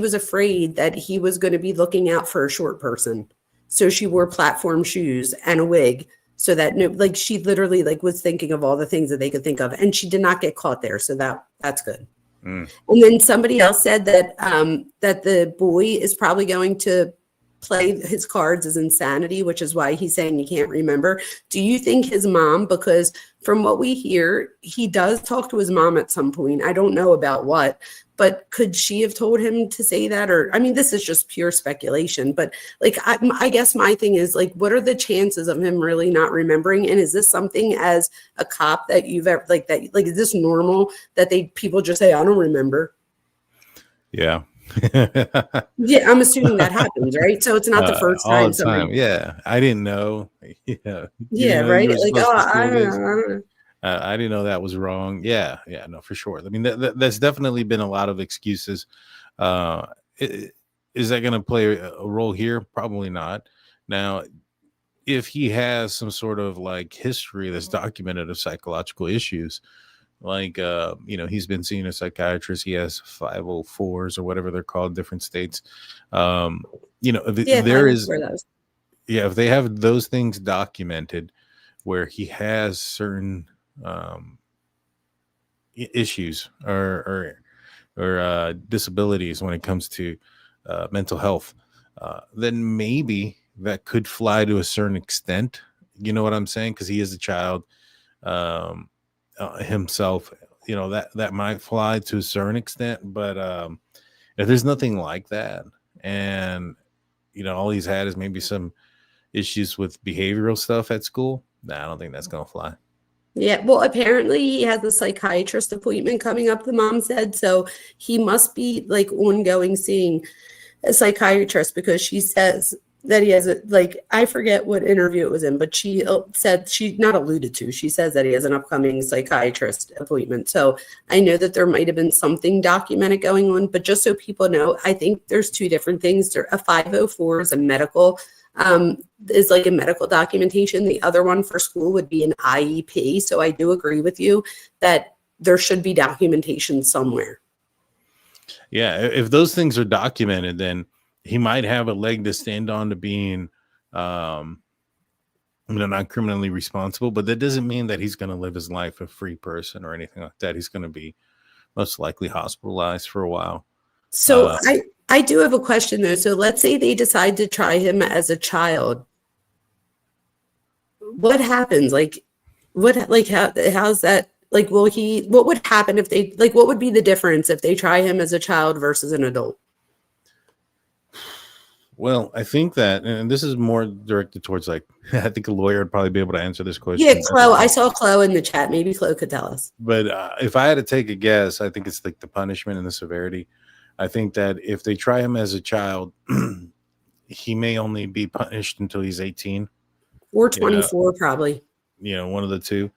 S2: was afraid that he was going to be looking out for a short person. So she wore platform shoes and a wig so that no, like she literally like was thinking of all the things that they could think of, and she did not get caught there. So that's good. And then somebody else said that that the boy is probably going to play his cards as insanity, which is why he's saying he can't remember. Do you think his mom, because from what we hear, he does talk to his mom at some point. I don't know about what, but could she have told him to say that? Or, I mean, this is just pure speculation, but like, I guess my thing is like, what are the chances of him really not remembering? And is this something as a cop that you've ever like that, like, is this normal that people just say, I don't remember?
S3: Yeah.
S2: Yeah, I'm assuming that happens, right? So it's not the first
S3: all
S2: time
S3: the time. Yeah, I didn't know. Yeah,
S2: yeah, right. Like, oh, I don't know.
S3: I didn't know that was wrong. Yeah, no, for sure. I mean, that's definitely been a lot of excuses. Is that going to play a role here? Probably not. Now, if he has some sort of like history that's documented of psychological issues, like you know, he's been seeing a psychiatrist, he has 504s or whatever they're called, different states. You know, there is, yeah, if they have those things documented where he has certain issues or disabilities when it comes to mental health, then maybe that could fly to a certain extent. You know what I'm saying? Because he is a child himself. You know, that might fly to a certain extent, but if there's nothing like that, and you know, all he's had is maybe some issues with behavioral stuff at school, I don't think that's gonna fly.
S2: Yeah, well, apparently he has a psychiatrist appointment coming up, the mom said. So he must be like ongoing seeing a psychiatrist, because she says that he has I forget what interview it was in, but she said, she not alluded to, she says that he has an upcoming psychiatrist appointment. So I know that there might have been something documented going on, but just so people know, I think there's two different things. A 504 is a medical is like a medical documentation. The other one for school would be an IEP. So I do agree with you that there should be documentation somewhere.
S3: Yeah, if those things are documented, then he might have a leg to stand on to being, you know, not criminally responsible. But that doesn't mean that he's going to live his life a free person or anything like that. He's going to be most likely hospitalized for a while.
S2: So I do have a question though. So let's say they decide to try him as a child. What happens? How's that? Like, what would happen if they, like, what would be the difference if they try him as a child versus an adult?
S3: Well, I think that, and this is more directed towards like, I think a lawyer would probably be able to answer this question.
S2: Yeah, Chloe, I saw Chloe in the chat. Maybe Chloe could tell us.
S3: But if I had to take a guess, I think it's like the punishment and the severity. I think that if they try him as a child, he may only be punished until he's 18
S2: or 24, probably.
S3: You know, one of the two.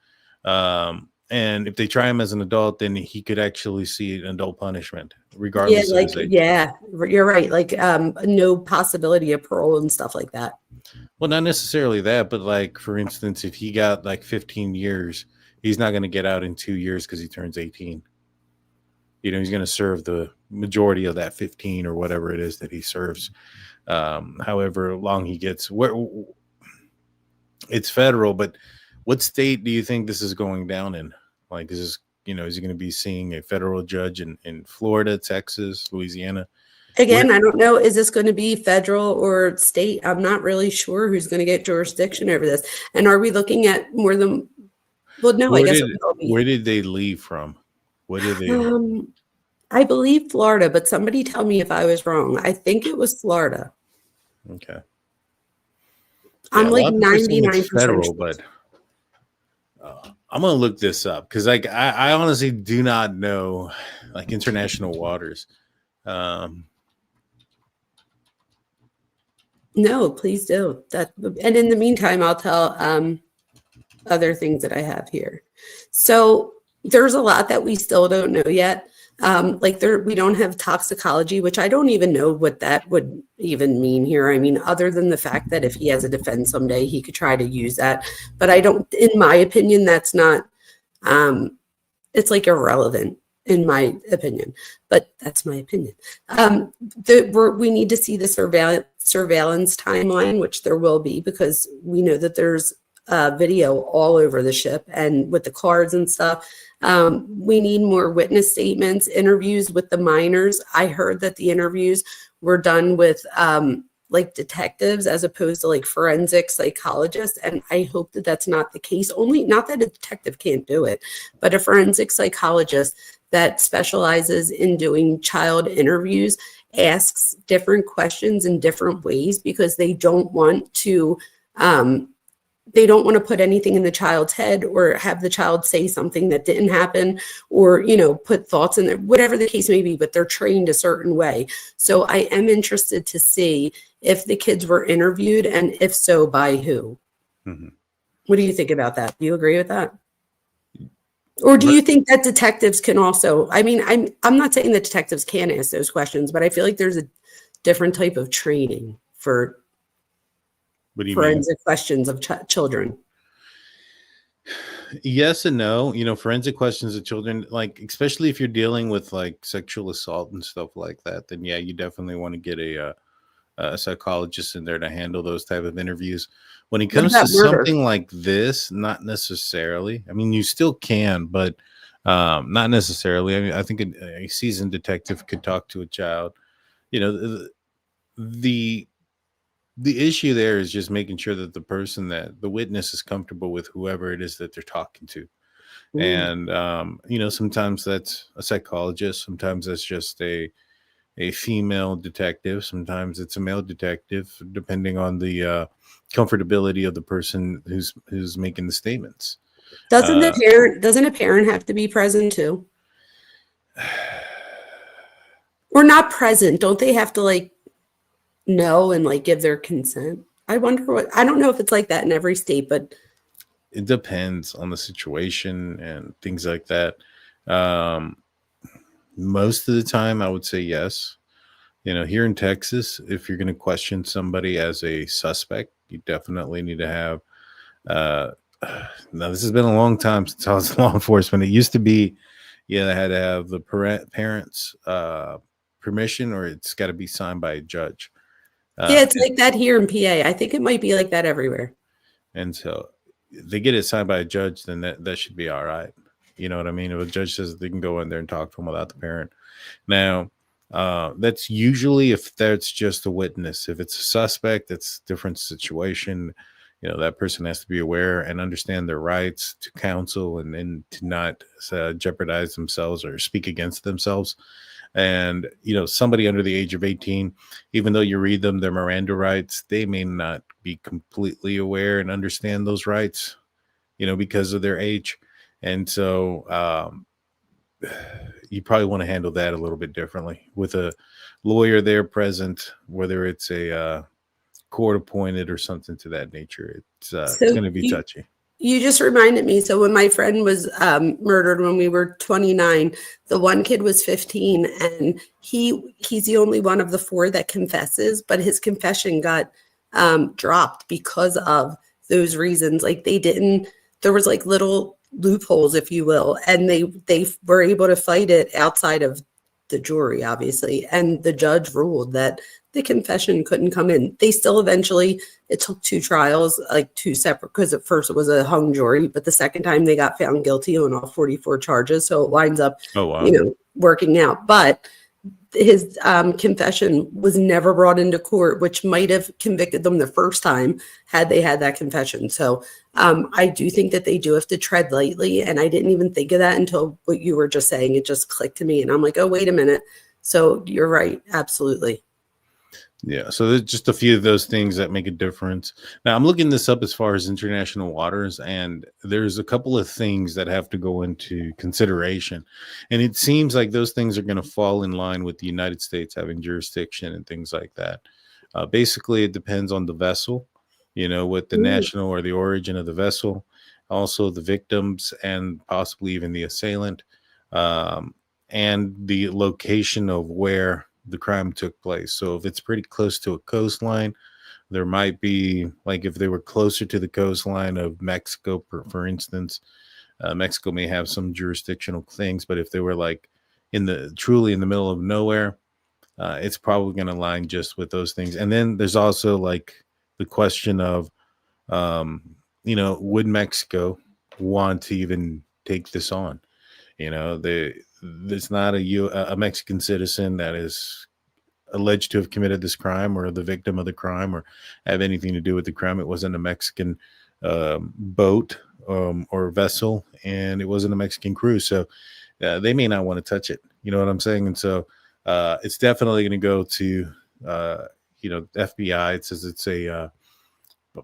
S3: And if they try him as an adult, then he could actually see an adult punishment, regardless of his age.
S2: Yeah, you're right. Like no possibility of parole and stuff like that.
S3: Well, not necessarily that, but like, for instance, if he got like 15 years, he's not going to get out in 2 years because he turns 18. You know, he's going to serve the majority of that 15 or whatever it is that he serves. However long he gets, it's federal, but what state do you think this is going down in? Like, this is, you know, is he going to be seeing a federal judge in Florida, Texas, Louisiana?
S2: Again, I don't know. Is this going to be federal or state? I'm not really sure who's going to get jurisdiction over this. And are we looking at more than? Well, no, I guess it will be.
S3: Where did they leave from? What did they?
S2: I believe Florida, but somebody tell me if I was wrong. I think it was Florida.
S3: Okay.
S2: I'm like 99%
S3: federal,
S2: sure.
S3: But I'm gonna look this up because like I honestly do not know like international waters.
S2: No, please do that. And in the meantime, I'll tell other things that I have here. So there's a lot that we still don't know yet. Like we don't have toxicology, which I don't even know what that would even mean here. I mean, other than the fact that if he has a defense someday, he could try to use that. But I don't, in my opinion, that's not, it's like irrelevant in my opinion, but that's my opinion. We need to see the surveillance timeline, which there will be, because we know that there's video all over the ship and with the cards and stuff. We need more witness statements, interviews with the minors. I heard that the interviews were done with like detectives as opposed to like forensic psychologists. And I hope that that's not the case. Only not that a detective can't do it, but a forensic psychologist that specializes in doing child interviews asks different questions in different ways because they don't want to put anything in the child's head or have the child say something that didn't happen or, put thoughts in there, whatever the case may be, but they're trained a certain way. So I am interested to see if the kids were interviewed and if so, by who. Mm-hmm. What do you think about that? Do you agree with that? Or do you think that detectives can also, I mean, I'm not saying that detectives can ask those questions, but I feel like there's a different type of training for forensic questions of children.
S3: Yes and no. Forensic questions of children, like especially if you're dealing with like sexual assault and stuff like that, then yeah, you definitely want to get a psychologist in there to handle those type of interviews. When it comes to something like this, not necessarily. I mean, you still can, but not necessarily. I mean, I think a seasoned detective could talk to a child. The issue there is just making sure that the witness is comfortable with whoever it is that they're talking to. Mm. And, sometimes that's a psychologist. Sometimes that's just a female detective. Sometimes it's a male detective, depending on the comfortability of the person who's making the statements.
S2: Doesn't a parent have to be present too? Or not present? Don't they have to like know and like give their consent? I don't know if it's like that in every state, but
S3: it depends on the situation and things like that. Most of the time I would say yes. Here in Texas, if you're going to question somebody as a suspect, you definitely need to have now this has been a long time since I was in law enforcement. It used to be they had to have the parents permission, or it's got to be signed by a judge.
S2: It's like that here in PA. I think it might be like that everywhere.
S3: And so if they get it signed by a judge, then that should be all right. You know what I mean? If a judge says they can go in there and talk to them without the parent. Now, that's usually if that's just a witness. If it's a suspect, it's a different situation. That person has to be aware and understand their rights to counsel and to not jeopardize themselves or speak against themselves. And, somebody under the age of 18, even though you read them their Miranda rights, they may not be completely aware and understand those rights, because of their age. And so you probably want to handle that a little bit differently with a lawyer there present, whether it's a court appointed or something to that nature. It's going to be touchy.
S2: You just reminded me. So when my friend was murdered when we were 29, the one kid was 15, and he's the only one of the 4 that confesses, but his confession got dropped because of those reasons. Like there was like little loopholes, if you will, and they were able to fight it outside of the jury, obviously, and the judge ruled that the confession couldn't come in. They still eventually, it took 2 trials, like 2 separate, because at first it was a hung jury, but the second time they got found guilty on all 44 charges. So it winds up, working out. But his confession was never brought into court, which might have convicted them the first time had they had that confession. So I do think that they do have to tread lightly. And I didn't even think of that until what you were just saying. It just clicked to me. And I'm like, oh, wait a minute. So you're right. Absolutely.
S3: Yeah, so there's just a few of those things that make a difference. Now, I'm looking this up as far as international waters, and there's a couple of things that have to go into consideration. And it seems like those things are going to fall in line with the United States having jurisdiction and things like that. Basically, it depends on the vessel, what the national or the origin of the vessel, also the victims, and possibly even the assailant, and the location of where the crime took place. So if it's pretty close to a coastline, there might be, like, if they were closer to the coastline of Mexico, for instance, Mexico may have some jurisdictional things, but if they were like truly in the middle of nowhere, it's probably going to align just with those things. And then there's also like the question of, would Mexico want to even take this on? There's not a Mexican citizen that is alleged to have committed this crime or the victim of the crime or have anything to do with the crime. It wasn't a Mexican boat or vessel, and it wasn't a Mexican crew. So they may not want to touch it. You know what I'm saying? And so it's definitely going to go to, FBI. It says it's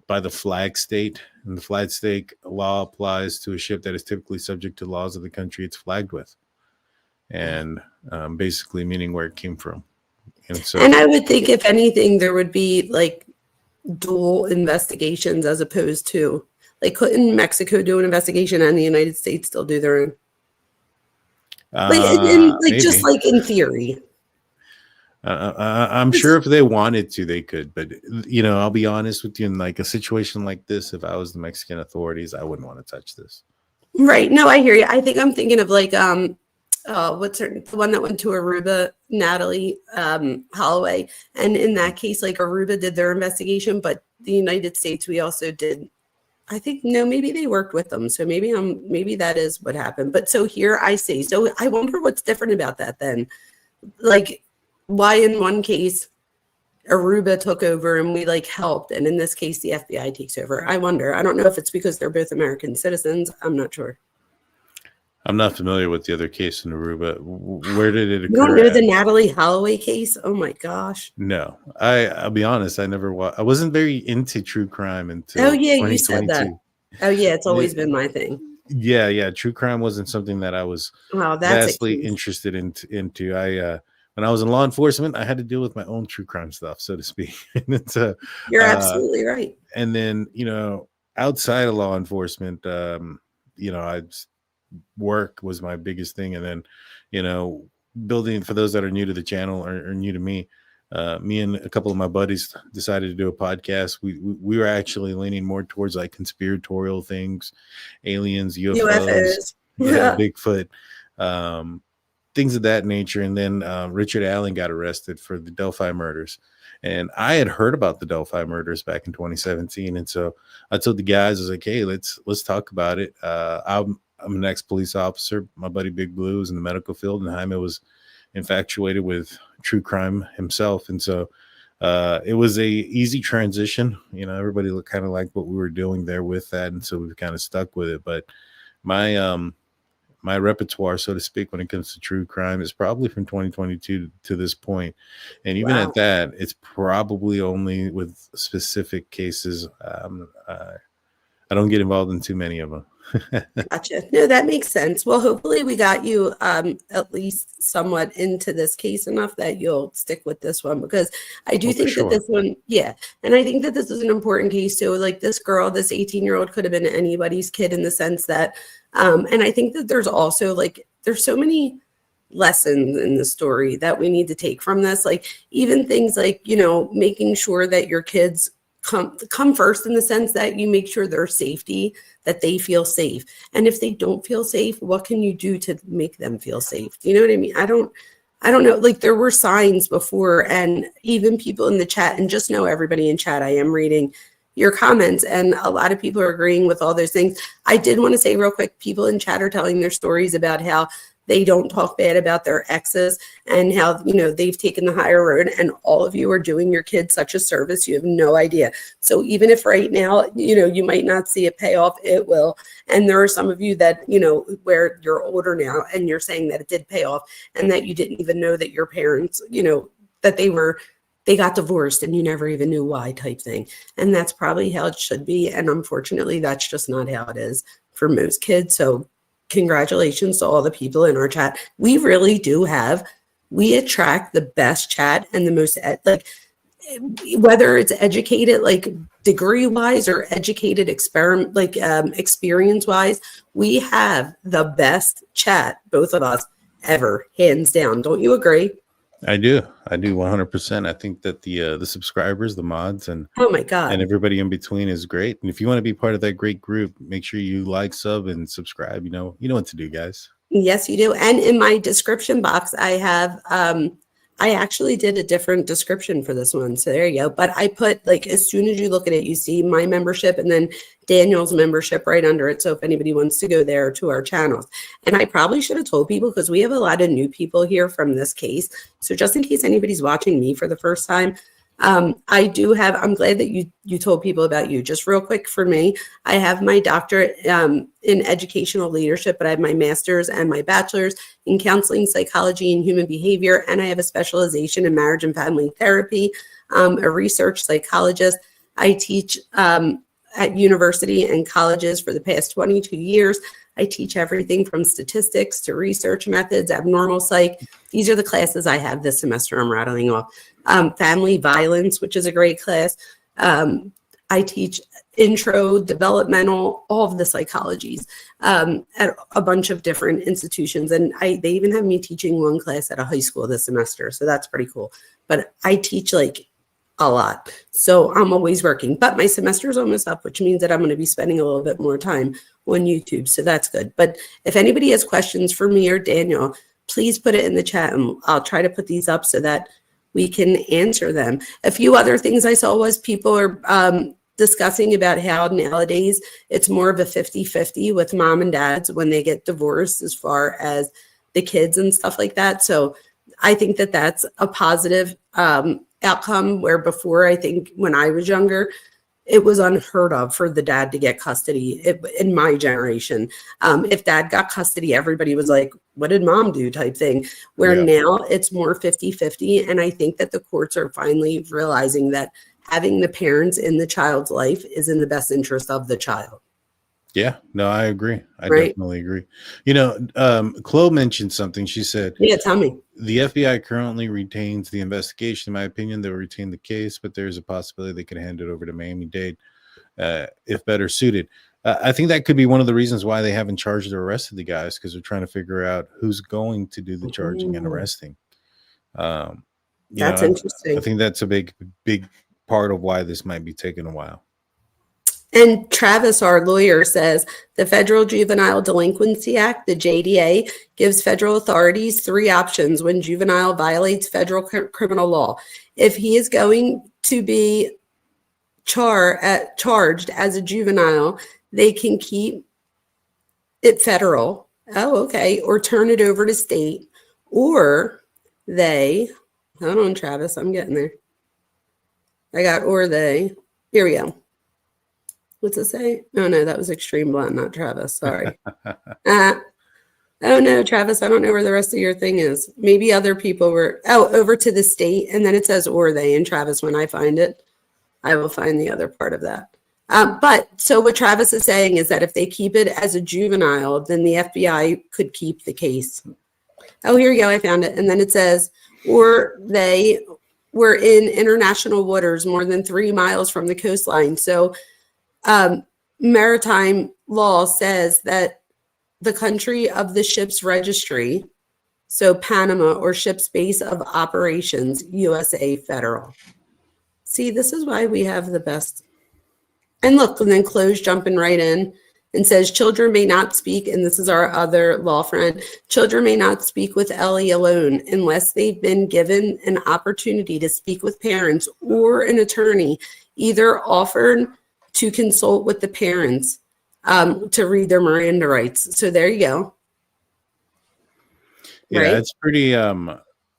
S3: by the flag state, and the flag state law applies to a ship that is typically subject to laws of the country it's flagged with. And basically meaning where it came from. And
S2: I would think, if anything, there would be like dual investigations as opposed to, like, couldn't Mexico do an investigation and the United States still do their own? Just like in theory.
S3: I'm sure if they wanted to, they could. But, I'll be honest with you, in like a situation like this, if I was the Mexican authorities, I wouldn't want to touch this.
S2: Right. No, I hear you. I think I'm thinking of like, what's the one that went to Aruba, Natalie Holloway. And in that case, like, Aruba did their investigation, but the United States, we also did. I think, no, maybe they worked with them. So maybe that is what happened. But so here I see. So I wonder what's different about that then. Like, why in one case Aruba took over and we like helped, and in this case the FBI takes over? I wonder. I don't know if it's because they're both American citizens. I'm not sure.
S3: I'm not familiar with the other case in Aruba. Where did it occur?
S2: You don't know the Natalie Holloway case? Oh my gosh.
S3: No, I'll be honest. I wasn't very into true crime until.
S2: Oh yeah, you said that. Oh yeah, it's always been my thing.
S3: Yeah. True crime wasn't something that I was vastly interested into. When I was in law enforcement, I had to deal with my own true crime stuff, so to speak.
S2: You're absolutely right.
S3: And then, outside of law enforcement, work was my biggest thing. And then, building, for those that are new to the channel or new to me, me and a couple of my buddies decided to do a podcast. We were actually leaning more towards like conspiratorial things, aliens, UFOs. Yeah. Bigfoot, things of that nature. And then Richard Allen got arrested for the Delphi murders. And I had heard about the Delphi murders back in 2017. And so I told the guys, I was like, hey, let's talk about it. I'm an ex-police officer. My buddy Big Blue is in the medical field, and Jaime was infatuated with true crime himself. And so it was a easy transition. Everybody looked kind of like what we were doing there with that. And so we've kind of stuck with it. But my repertoire, so to speak, when it comes to true crime is probably from 2022 to this point. And even at that, it's probably only with specific cases. I don't get involved in too many of them.
S2: Gotcha. No, that makes sense. Well, hopefully we got you at least somewhat into this case enough that you'll stick with this one, because I do think that this one, and I think that this is an important case too. Like, this girl, this 18-year-old could have been anybody's kid, in the sense that, and I think that there's also like, there's so many lessons in the story that we need to take from this. Like, even things like, making sure that your kids come first, in the sense that you make sure their safety, that they feel safe. And if they don't feel safe, what can you do to make them feel safe? Do you know what I mean? I don't know. Like, there were signs before, and even people in the chat, and just know everybody in chat, I am reading your comments, and a lot of people are agreeing with all those things. I did want to say real quick, people in chat are telling their stories about how they don't talk bad about their exes and how, you know, they've taken the higher road, and all of you are doing your kids such a service. You have no idea. So even if right now, you know, you might not see a payoff, it will. And there are some of you that, you know, where you're older now and you're saying that it did pay off and that you didn't even know that your parents, you know, that they got divorced and you never even knew why, type thing. And that's probably how it should be. And unfortunately, that's just not how it is for most kids. So congratulations to all the people in our chat. We really do we attract the best chat and the most, like, whether it's educated, like degree wise, or educated experiment, like experience wise, we have the best chat, both of us, ever, hands down. Don't you agree?
S3: I do 100%. I think that the subscribers, the mods, and
S2: oh my god,
S3: and everybody in between is great. And if you want to be part of that great group, make sure you like, sub, and subscribe. You know what to do, guys.
S2: Yes, you do. And in my description box, I have I actually did a different description for this one. So there you go. But I put, like, as soon as you look at it, you see my membership and then Daniel's membership right under it. So if anybody wants to go there to our channels. And I probably should have told people, because we have a lot of new people here from this case. So just in case anybody's watching me for the first time, I do have, I'm glad that you told people about you. Just real quick for me, I have my doctorate in educational leadership, but I have my master's and my bachelor's in counseling, psychology, and human behavior. And I have a specialization in marriage and family therapy, a research psychologist. I teach at university and colleges for the past 22 years. I teach everything from statistics to research methods, abnormal psych. These are the classes I have this semester. I'm rattling off. Family violence, which is a great class. I teach intro, developmental, all of the psychologies at a bunch of different institutions. And they even have me teaching one class at a high school this semester. So that's pretty cool. But I teach like a lot. So I'm always working. But my semester is almost up, which means that I'm going to be spending a little bit more time on YouTube. So that's good. But if anybody has questions for me or Daniel, please put it in the chat and I'll try to put these up so that we can answer them. A few other things I saw was people are discussing about how nowadays it's more of a 50-50 with mom and dads when they get divorced as far as the kids and stuff like that. So I think that that's a positive outcome, where before, I think when I was younger, it was unheard of for the dad to get custody in my generation. If dad got custody, everybody was like, what did mom do, type thing, where now it's more 50-50. And I think that the courts are finally realizing that having the parents in the child's life is in the best interest of the child. Yeah,
S3: no, I agree. I definitely agree. You know, Chloe mentioned something. She said,
S2: yeah, tell me.
S3: The FBI currently retains the investigation. In my opinion, they'll retain the case, but there's a possibility they could hand it over to Miami-Dade if better suited. I think that could be one of the reasons why they haven't charged or arrested the guys, because they're trying to figure out who's going to do the charging and arresting.
S2: That's interesting.
S3: I think that's a big part of why this might be taking a while.
S2: And Travis, our lawyer, says the Federal Juvenile Delinquency Act, the JDA, gives federal authorities 3 options when juvenile violates federal criminal law. If he is going to be charged as a juvenile, they can keep it federal. Oh, okay. Or turn it over to state. Or they, hold on, Travis, I'm getting there. Here we go. What's it say? Oh, no, that was Extreme Blonde, not Travis. Sorry. Oh, no, Travis, I don't know where the rest of your thing is. Maybe other people were, over to the state. And then it says, or they. And Travis, when I find it, I will find the other part of that. But so what Travis is saying is that if they keep it as a juvenile, then the FBI could keep the case. Oh, here you go. I found it. And then it says, or they were in international waters more than 3 miles from the coastline. So maritime law says that the country of the ship's registry, so Panama, or ship's base of operations, USA federal. See, this is why we have the best. And look, and then Chloe's jumping right in and says, children may not speak, and this is our other law friend, children may not speak with Ellie alone unless they've been given an opportunity to speak with parents or an attorney, either offered to consult with the parents to read their Miranda rights. So there you go.
S3: Yeah,
S2: right?
S3: it's pretty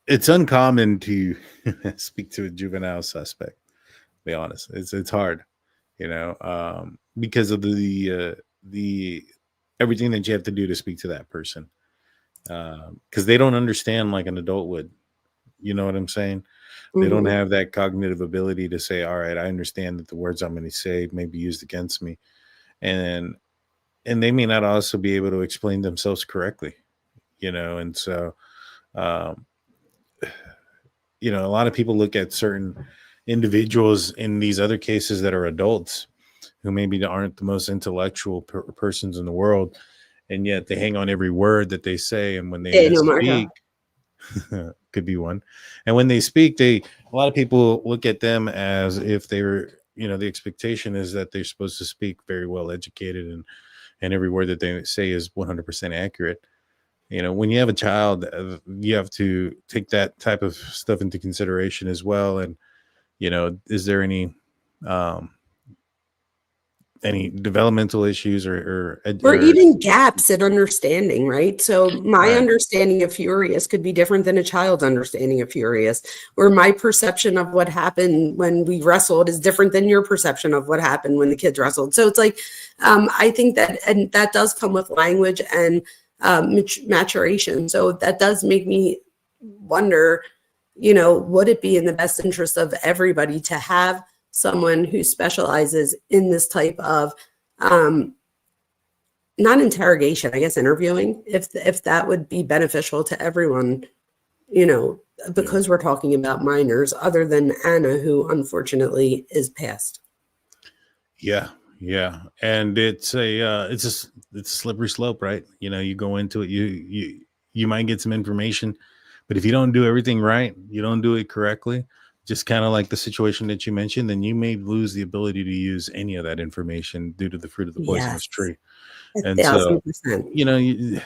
S3: it's uncommon to speak to a juvenile suspect, to be honest. It's hard, because of the everything that you have to do to speak to that person. Because they don't understand like an adult would. You know what I'm saying? They don't
S2: Hmm.
S3: have that cognitive ability to say, all right, I understand that the words I'm going to say may be used against me. And and they may not also be able to explain themselves correctly, and so um, a lot of people look at certain individuals in these other cases that are adults who maybe aren't the most intellectual persons in the world, and yet they hang on every word that they say, and when they
S2: Daniel
S3: speak,
S2: Margot.
S3: could be one. And when they speak, a lot of people look at them as if they were, the expectation is that they're supposed to speak very well educated, and every word that they say is 100% accurate. When you have a child, you have to take that type of stuff into consideration as well. And, is there um, any developmental issues
S2: Or
S3: or
S2: even gaps in understanding, right? So my
S3: right,
S2: understanding of Furious could be different than a child's understanding of Furious, or my perception of what happened when we wrestled is different than your perception of what happened when the kids wrestled. So it's like, I think that, and that does come with language and maturation. So that does make me wonder, would it be in the best interest of everybody to have someone who specializes in this type of, not interrogation, I guess interviewing, if that would be beneficial to everyone, you know,
S3: yeah,
S2: because we're talking about minors, other than Anna, who unfortunately is passed.
S3: yeah, yeah. And it's a slippery slope, right? You go into it, you might get some information, but if you don't do everything right, you don't do it correctly, just kind of like the situation that you mentioned, then you may lose the ability to use any of that information due to the fruit of the poisonous
S2: Yes,
S3: tree.
S2: a
S3: And so,
S2: thousand percent.
S3: you know, you,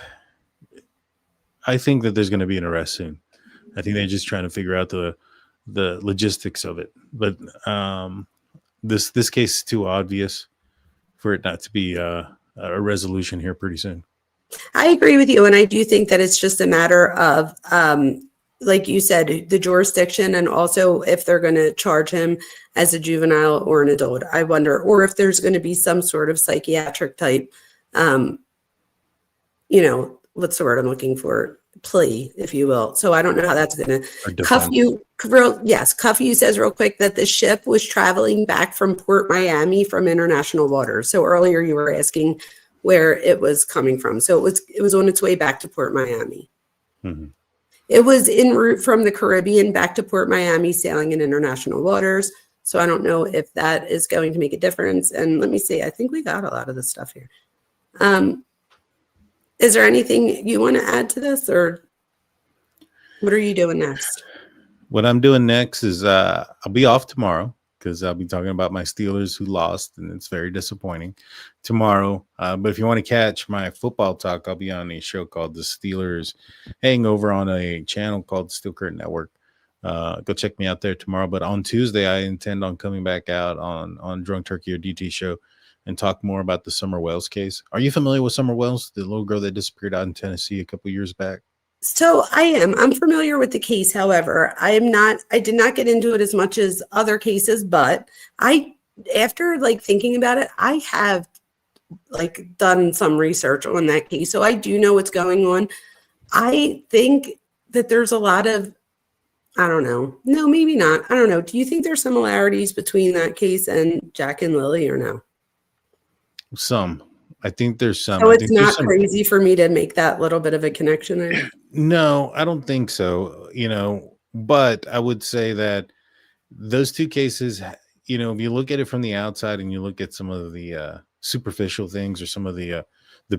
S3: I think that there's going to be an arrest soon. I think they're just trying to figure out the logistics of it. But this case is too obvious for it not to be a resolution here pretty soon.
S2: I agree with you, and I do think that it's just a matter of, like you said, the jurisdiction, and also if they're going to charge him as a juvenile or an adult. I wonder, or if there's going to be some sort of psychiatric type, um, what's the word I'm looking for? Plea, if you will. So I don't know how that's going to
S3: Or
S2: cuff
S3: defense.
S2: you. Yes, cuff you says real quick that the ship was traveling back from Port Miami from international waters. So earlier you were asking where it was coming from. So it was on its way back to Port Miami.
S3: Mm-hmm.
S2: It was en route from the Caribbean back to Port Miami, sailing in international waters. So I don't know if that is going to make a difference. And let me see, I think we got a lot of the stuff here. Is there anything you want to add to this, or what are you doing next?
S3: What I'm doing next is I'll be off tomorrow because I'll be talking about my Steelers who lost, and it's very disappointing tomorrow. But if you want to catch my football talk, I'll be on a show called The Steelers Hangover on a channel called Steel Curtain Network. Go check me out there tomorrow. But on Tuesday, I intend on coming back out on Drunk Turkey or DT show and talk more about the Summer Wells case. Are you familiar with Summer Wells, the little girl that disappeared out in Tennessee a couple years back?
S2: So I am. I'm familiar with the case. However, I did not get into it as much as other cases, but after like thinking about it, I have like done some research on that case. So I do know what's going on. I think that there's a lot of, I don't know. No, maybe not. I don't know. Do you think there's similarities between that case and Jack and Lily, or no?
S3: Some. I think there's some.
S2: So
S3: I
S2: it's
S3: think there's
S2: not
S3: some.
S2: crazy for me to make that little bit of a connection there.
S3: No, I don't think so. But I would say that those two cases, if you look at it from the outside and you look at some of the superficial things or some of the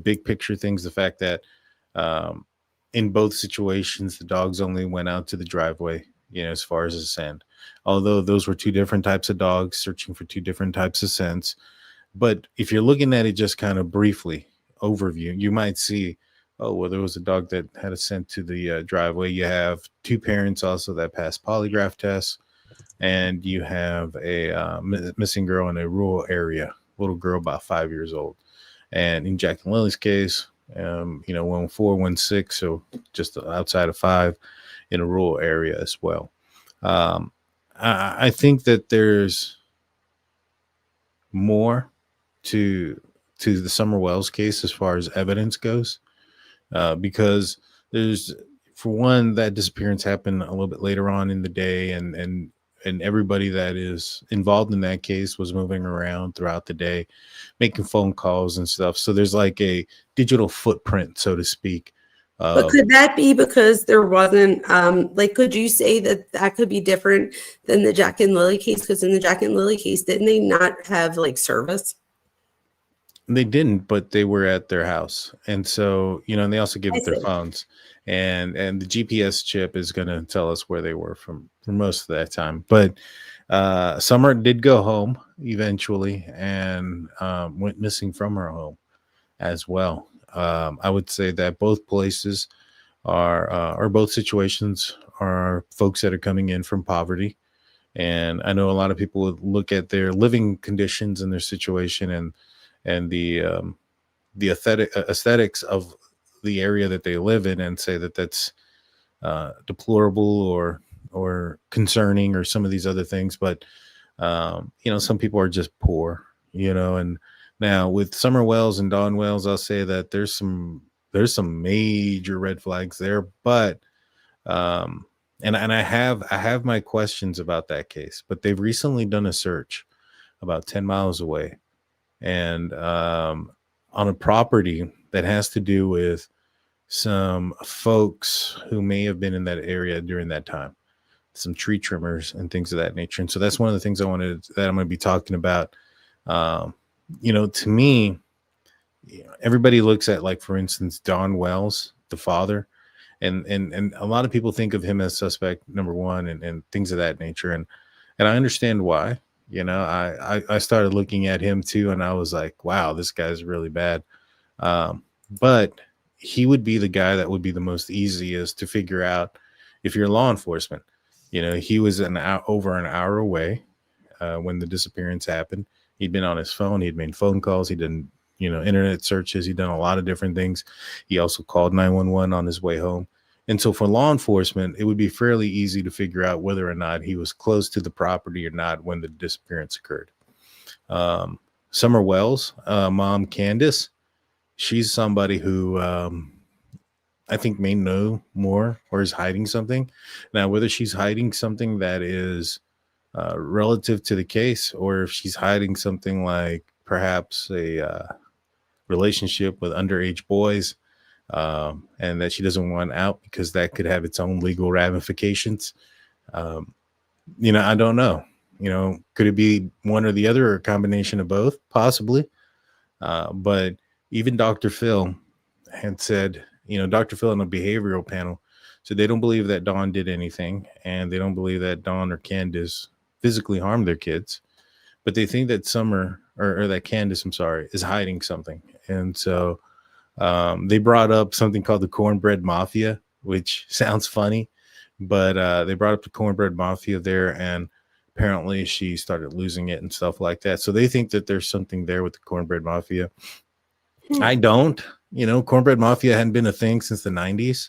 S3: big picture things, the fact that um, in both situations the dogs only went out to the driveway, as far as the scent, although those were two different types of dogs searching for two different types of scents. But if you're looking at it just kind of briefly overview, you might see, oh, well, there was a dog that had a scent to the driveway. You have two parents also that passed polygraph tests, and you have a missing girl in a rural area, little girl about 5 years old. And in Jack and Lily's case, One 416, so just outside of 5 in a rural area as well. I think that there's more to the Summer Wells case as far as evidence goes, because there's, for one, that disappearance happened a little bit later on in the day, and everybody that is involved in that case was moving around throughout the day, making phone calls and stuff. So there's like a digital footprint, so to speak.
S2: But could that be because there wasn't, could you say that that could be different than the Jack and Lily case? Because in the Jack and Lily case, didn't they not have like service?
S3: They didn't, but they were at their house. And so, and they also gave up their
S2: see.
S3: phones. And the GPS chip is going to tell us where they were for most of that time. But Summer did go home eventually and went missing from her home as well. I would say that both places or both situations are folks that are coming in from poverty. And I know a lot of people would look at their living conditions and their situation and the aesthetics of the area that they live in and say that that's deplorable or concerning or some of these other things. But, some people are just poor, and now with Summer Wells and Dawn Wells, I'll say that there's some major red flags there, but, and I have my questions about that case, but they've recently done a search about 10 miles away and, on a property that has to do with some folks who may have been in that area during that time, some tree trimmers and things of that nature. And so that's one of the things that I'm going to be talking about. To me, everybody looks at, like, for instance, Don Wells, the father, and a lot of people think of him as suspect number one and things of that nature. And I understand why. I started looking at him too, and I was like, wow, this guy's really bad. But he would be the guy that would be the most easiest to figure out if you're law enforcement. He was over an hour away when the disappearance happened. He'd been on his phone. He'd made phone calls. He did, internet searches. He'd done a lot of different things. He also called 911 on his way home. And so for law enforcement, it would be fairly easy to figure out whether or not he was close to the property or not when the disappearance occurred. Summer Wells, mom Candace, she's somebody who I think may know more or is hiding something. Now, whether she's hiding something that is relative to the case, or if she's hiding something like perhaps a relationship with underage boys, and that she doesn't want out because that could have its own legal ramifications. I don't know. Could it be one or the other or a combination of both? Possibly. But even Dr. Phil had said, Dr. Phil on a behavioral panel said they don't believe that Dawn did anything, and they don't believe that Dawn or Candace physically harmed their kids, but they think that Summer or that Candace, I'm sorry, is hiding something. And so they brought up something called the Cornbread Mafia, which sounds funny, but they brought up the Cornbread Mafia there, and apparently she started losing it and stuff like that. So they think that there's something there with the Cornbread Mafia. I don't. Cornbread Mafia hadn't been a thing since the 90s.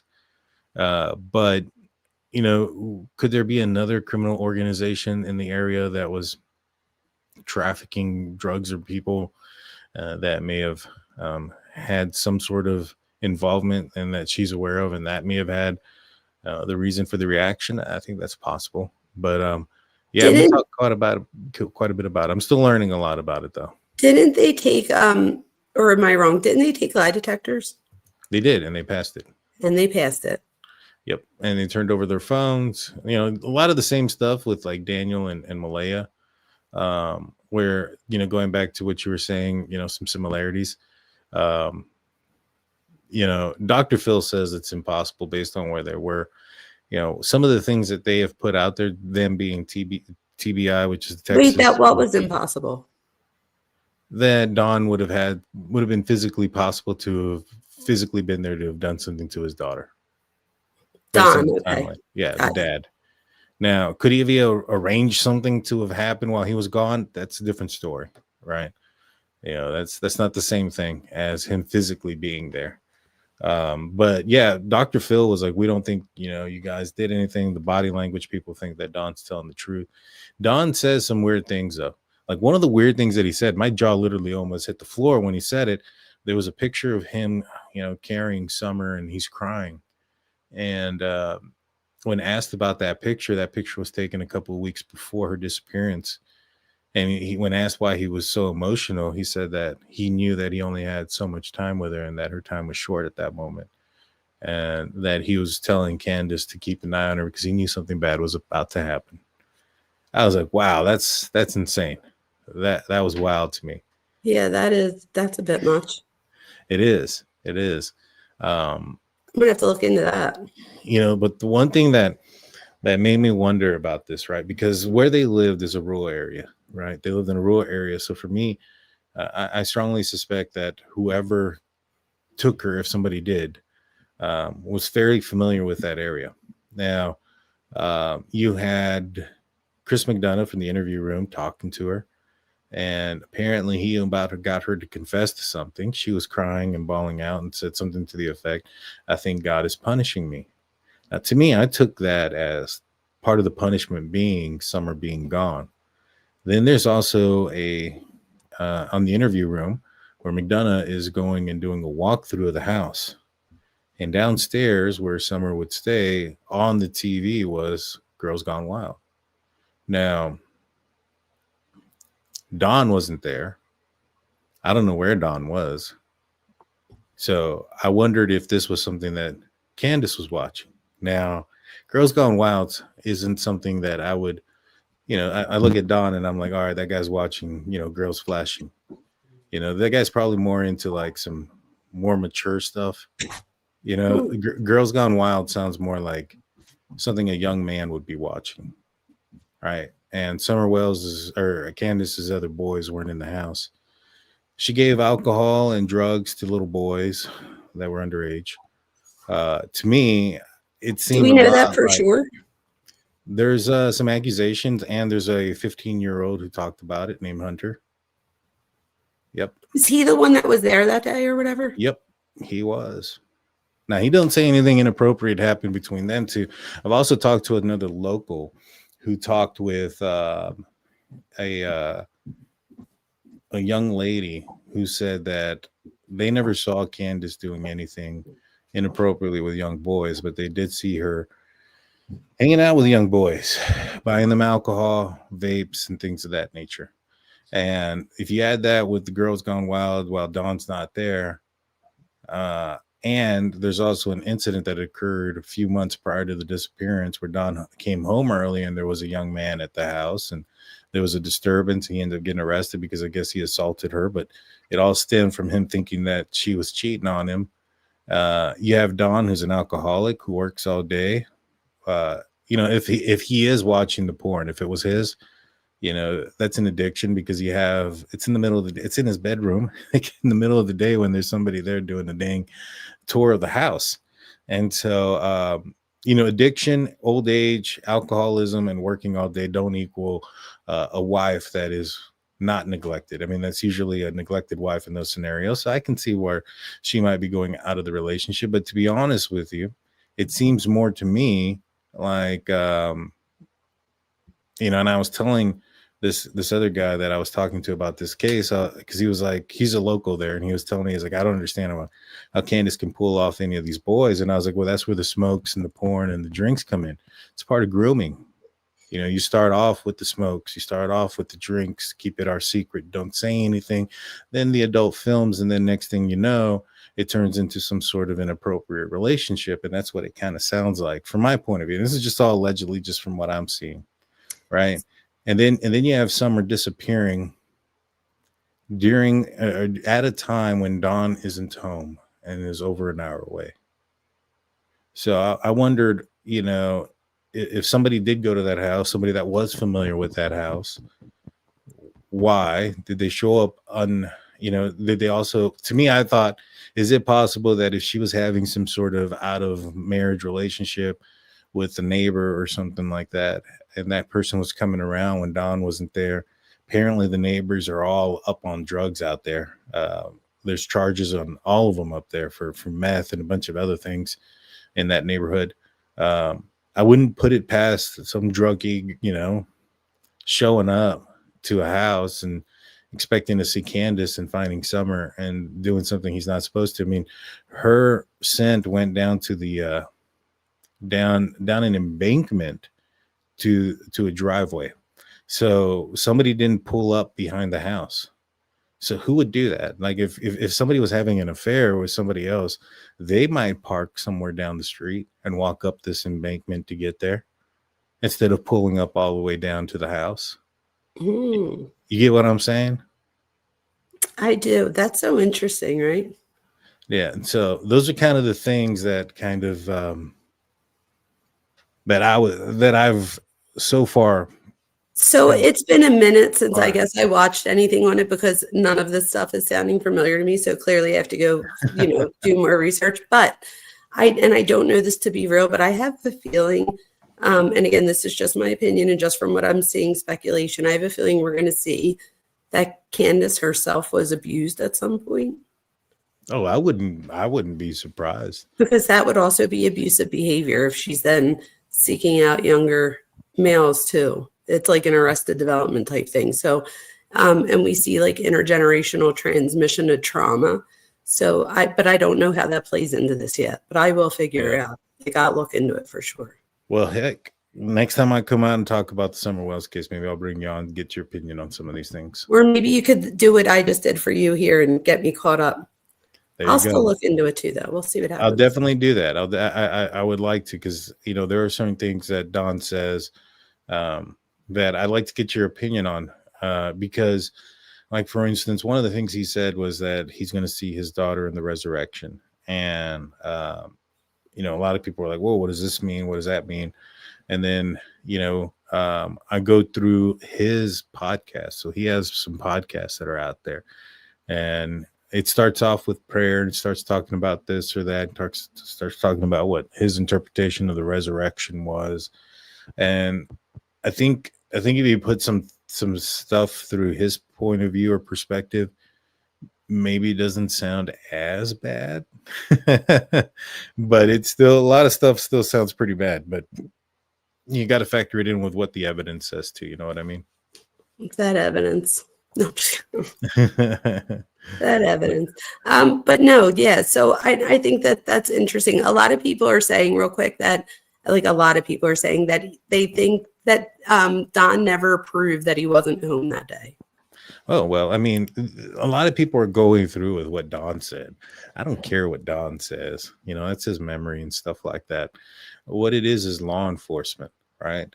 S3: But, could there be another criminal organization in the area that was trafficking drugs or people that may have had some sort of involvement and that she's aware of, and that may have had the reason for the reaction? I think that's possible. But we talked quite a bit about it. I'm still learning a lot about it, though.
S2: Didn't they take, or am I wrong? Didn't they take lie detectors?
S3: They did, and they passed it. Yep. And they turned over their phones. A lot of the same stuff with like Daniel and Malaya, where, going back to what you were saying, some similarities. Dr. Phil says it's impossible based on where they were. Some of the things that they have put out there, them being TBI, which is Texas.
S2: Wait, what was impossible?
S3: That Don would have been physically possible to have physically been there to have done something to his daughter.
S2: Don, okay.
S3: Yeah, the dad. Now, could he have arranged something to have happened while he was gone? That's a different story, right? That's not the same thing as him physically being there. But yeah, Dr. Phil was like, we don't think, you guys did anything. The body language people think that Don's telling the truth. Don says some weird things though. Like one of the weird things that he said, my jaw literally almost hit the floor when he said it. There was a picture of him, carrying Summer, and he's crying. And when asked about that picture was taken a couple of weeks before her disappearance. And when asked why he was so emotional, he said that he knew that he only had so much time with her and that her time was short at that moment. And that he was telling Candace to keep an eye on her because he knew something bad was about to happen. I was like, wow, that's insane. That was wild to me.
S2: Yeah, that's a bit much.
S3: It is.
S2: I'm gonna have to look into that.
S3: But the one thing that made me wonder about this, right? Because where they lived is a rural area, right? They lived in a rural area. So for me, I strongly suspect that whoever took her, if somebody did, was very familiar with that area. Now, you had Chris McDonough from the interview room talking to her, and apparently he got her to confess to something. She was crying and bawling out and said something to the effect, "I think God is punishing me." Now, to me, I took that as part of the punishment being Summer being gone. Then there's also on the interview room where McDonough is going and doing a walkthrough of the house. And downstairs where Summer would stay on the TV was Girls Gone Wild. Now, Dawn wasn't there. I don't know where Dawn was. So I wondered if this was something that Candace was watching. Now, Girls Gone Wild isn't something that I would, I look at Dawn and I'm like, all right, that guy's watching, girls flashing. That guy's probably more into like some more mature stuff. Girls Gone Wild sounds more like something a young man would be watching. Right. And Summer Wells or Candace's other boys weren't in the house. She gave alcohol and drugs to little boys that were underage. To me, it seemed.
S2: Do we know that for sure?
S3: There's some accusations, and there's a 15-year-old who talked about it named Hunter. Yep.
S2: Is he the one that was there that day or whatever?
S3: Yep, he was. Now, he doesn't say anything inappropriate happened between them two. I've also talked to another local who talked with a young lady who said that they never saw Candace doing anything inappropriately with young boys, but they did see her hanging out with young boys, buying them alcohol, vapes, and things of that nature. And if you add that with the Girls Gone Wild while Dawn's not there, and there's also an incident that occurred a few months prior to the disappearance where Dawn came home early and there was a young man at the house and there was a disturbance. He ended up getting arrested because I guess he assaulted her, but it all stemmed from him thinking that she was cheating on him. You have Dawn, who's an alcoholic who works all day. If he is watching the porn, if it was his, that's an addiction because it's in the middle of it's in his bedroom, like in the middle of the day when there's somebody there doing a dang tour of the house. And so, addiction, old age, alcoholism, and working all day don't equal a wife that is not neglected. I mean, that's usually a neglected wife in those scenarios. So I can see where she might be going out of the relationship. But to be honest with you, it seems more to me like, and I was telling this other guy that I was talking to about this case, because he was like, he's a local there, and he was telling me, he's like, I don't understand how Candace can pull off any of these boys. And I was like, well, that's where the smokes and the porn and the drinks come in. It's part of grooming. You start off with the smokes, you start off with the drinks, keep it our secret, don't say anything. Then the adult films, and then next thing you know, it turns into some sort of inappropriate relationship. And that's what it kind of sounds like from my point of view. This is just all allegedly just from what I'm seeing. Right. And then you have Summer disappearing at a time when Dawn isn't home and is over an hour away. So I wondered, if somebody did go to that house, somebody that was familiar with that house, why did they show up did they also, to me, I thought, is it possible that if she was having some sort of out of marriage relationship with a neighbor or something like that, and that person was coming around when Dawn wasn't there? Apparently the neighbors are all up on drugs out there. there's charges on all of them up there for meth and a bunch of other things in that neighborhood. I wouldn't put it past some druggie, showing up to a house and expecting to see Candace and finding Summer and doing something he's not supposed to. I mean, her scent went down to the down an embankment to a driveway. So somebody didn't pull up behind the house. So who would do that? Like if somebody was having an affair with somebody else, they might park somewhere down the street and walk up this embankment to get there instead of pulling up all the way down to the house. You get what I'm saying?
S2: I do. That's so interesting, right?
S3: Yeah. And so those are kind of the things that kind of that I've so far.
S2: So it's been a minute since I guess I watched anything on it because none of this stuff is sounding familiar to me. So clearly I have to go, do more research. But I don't know this to be real, but I have the feeling, and again, this is just my opinion and just from what I'm seeing, speculation. I have a feeling we're going to see that Candace herself was abused at some point.
S3: Oh, I wouldn't be surprised. Because
S2: that would also be abusive behavior if she's then seeking out younger males too. It's like an Arrested Development type thing. So, and we see like intergenerational transmission of trauma. So but I don't know how that plays into this yet, but I will figure it out. I got to look into it for sure.
S3: Well, heck, next time I come out and talk about the Summer Wells case, maybe I'll bring you on and get your opinion on some of these things.
S2: Or maybe you could do what I just did for you here and get me caught up. I'll still look into it too, though. We'll see what happens.
S3: I'll definitely do that. I would like to, because there are certain things that Don says that I'd like to get your opinion on. Because, like for instance, one of the things he said was that he's going to see his daughter in the resurrection, and a lot of people are like, "Whoa, what does this mean? What does that mean?" And then I go through his podcast, so he has some podcasts that are out there, and it starts off with prayer and starts talking about this or that, starts talking about what his interpretation of the resurrection was. And I think if you put some stuff through his point of view or perspective, maybe it doesn't sound as bad, but it's still, a lot of stuff still sounds pretty bad, but you got to factor it in with what the evidence says too. You know what I mean?
S2: That evidence. No, that evidence. But no, yeah. So I think that's interesting. A lot of people are saying real quick that, like, a lot of people are saying that they think that Don never proved that he wasn't home that day.
S3: Oh, well, I mean, a lot of people are going through with what Don said. I don't care what Don says. That's his memory and stuff like that. What it is law enforcement, right?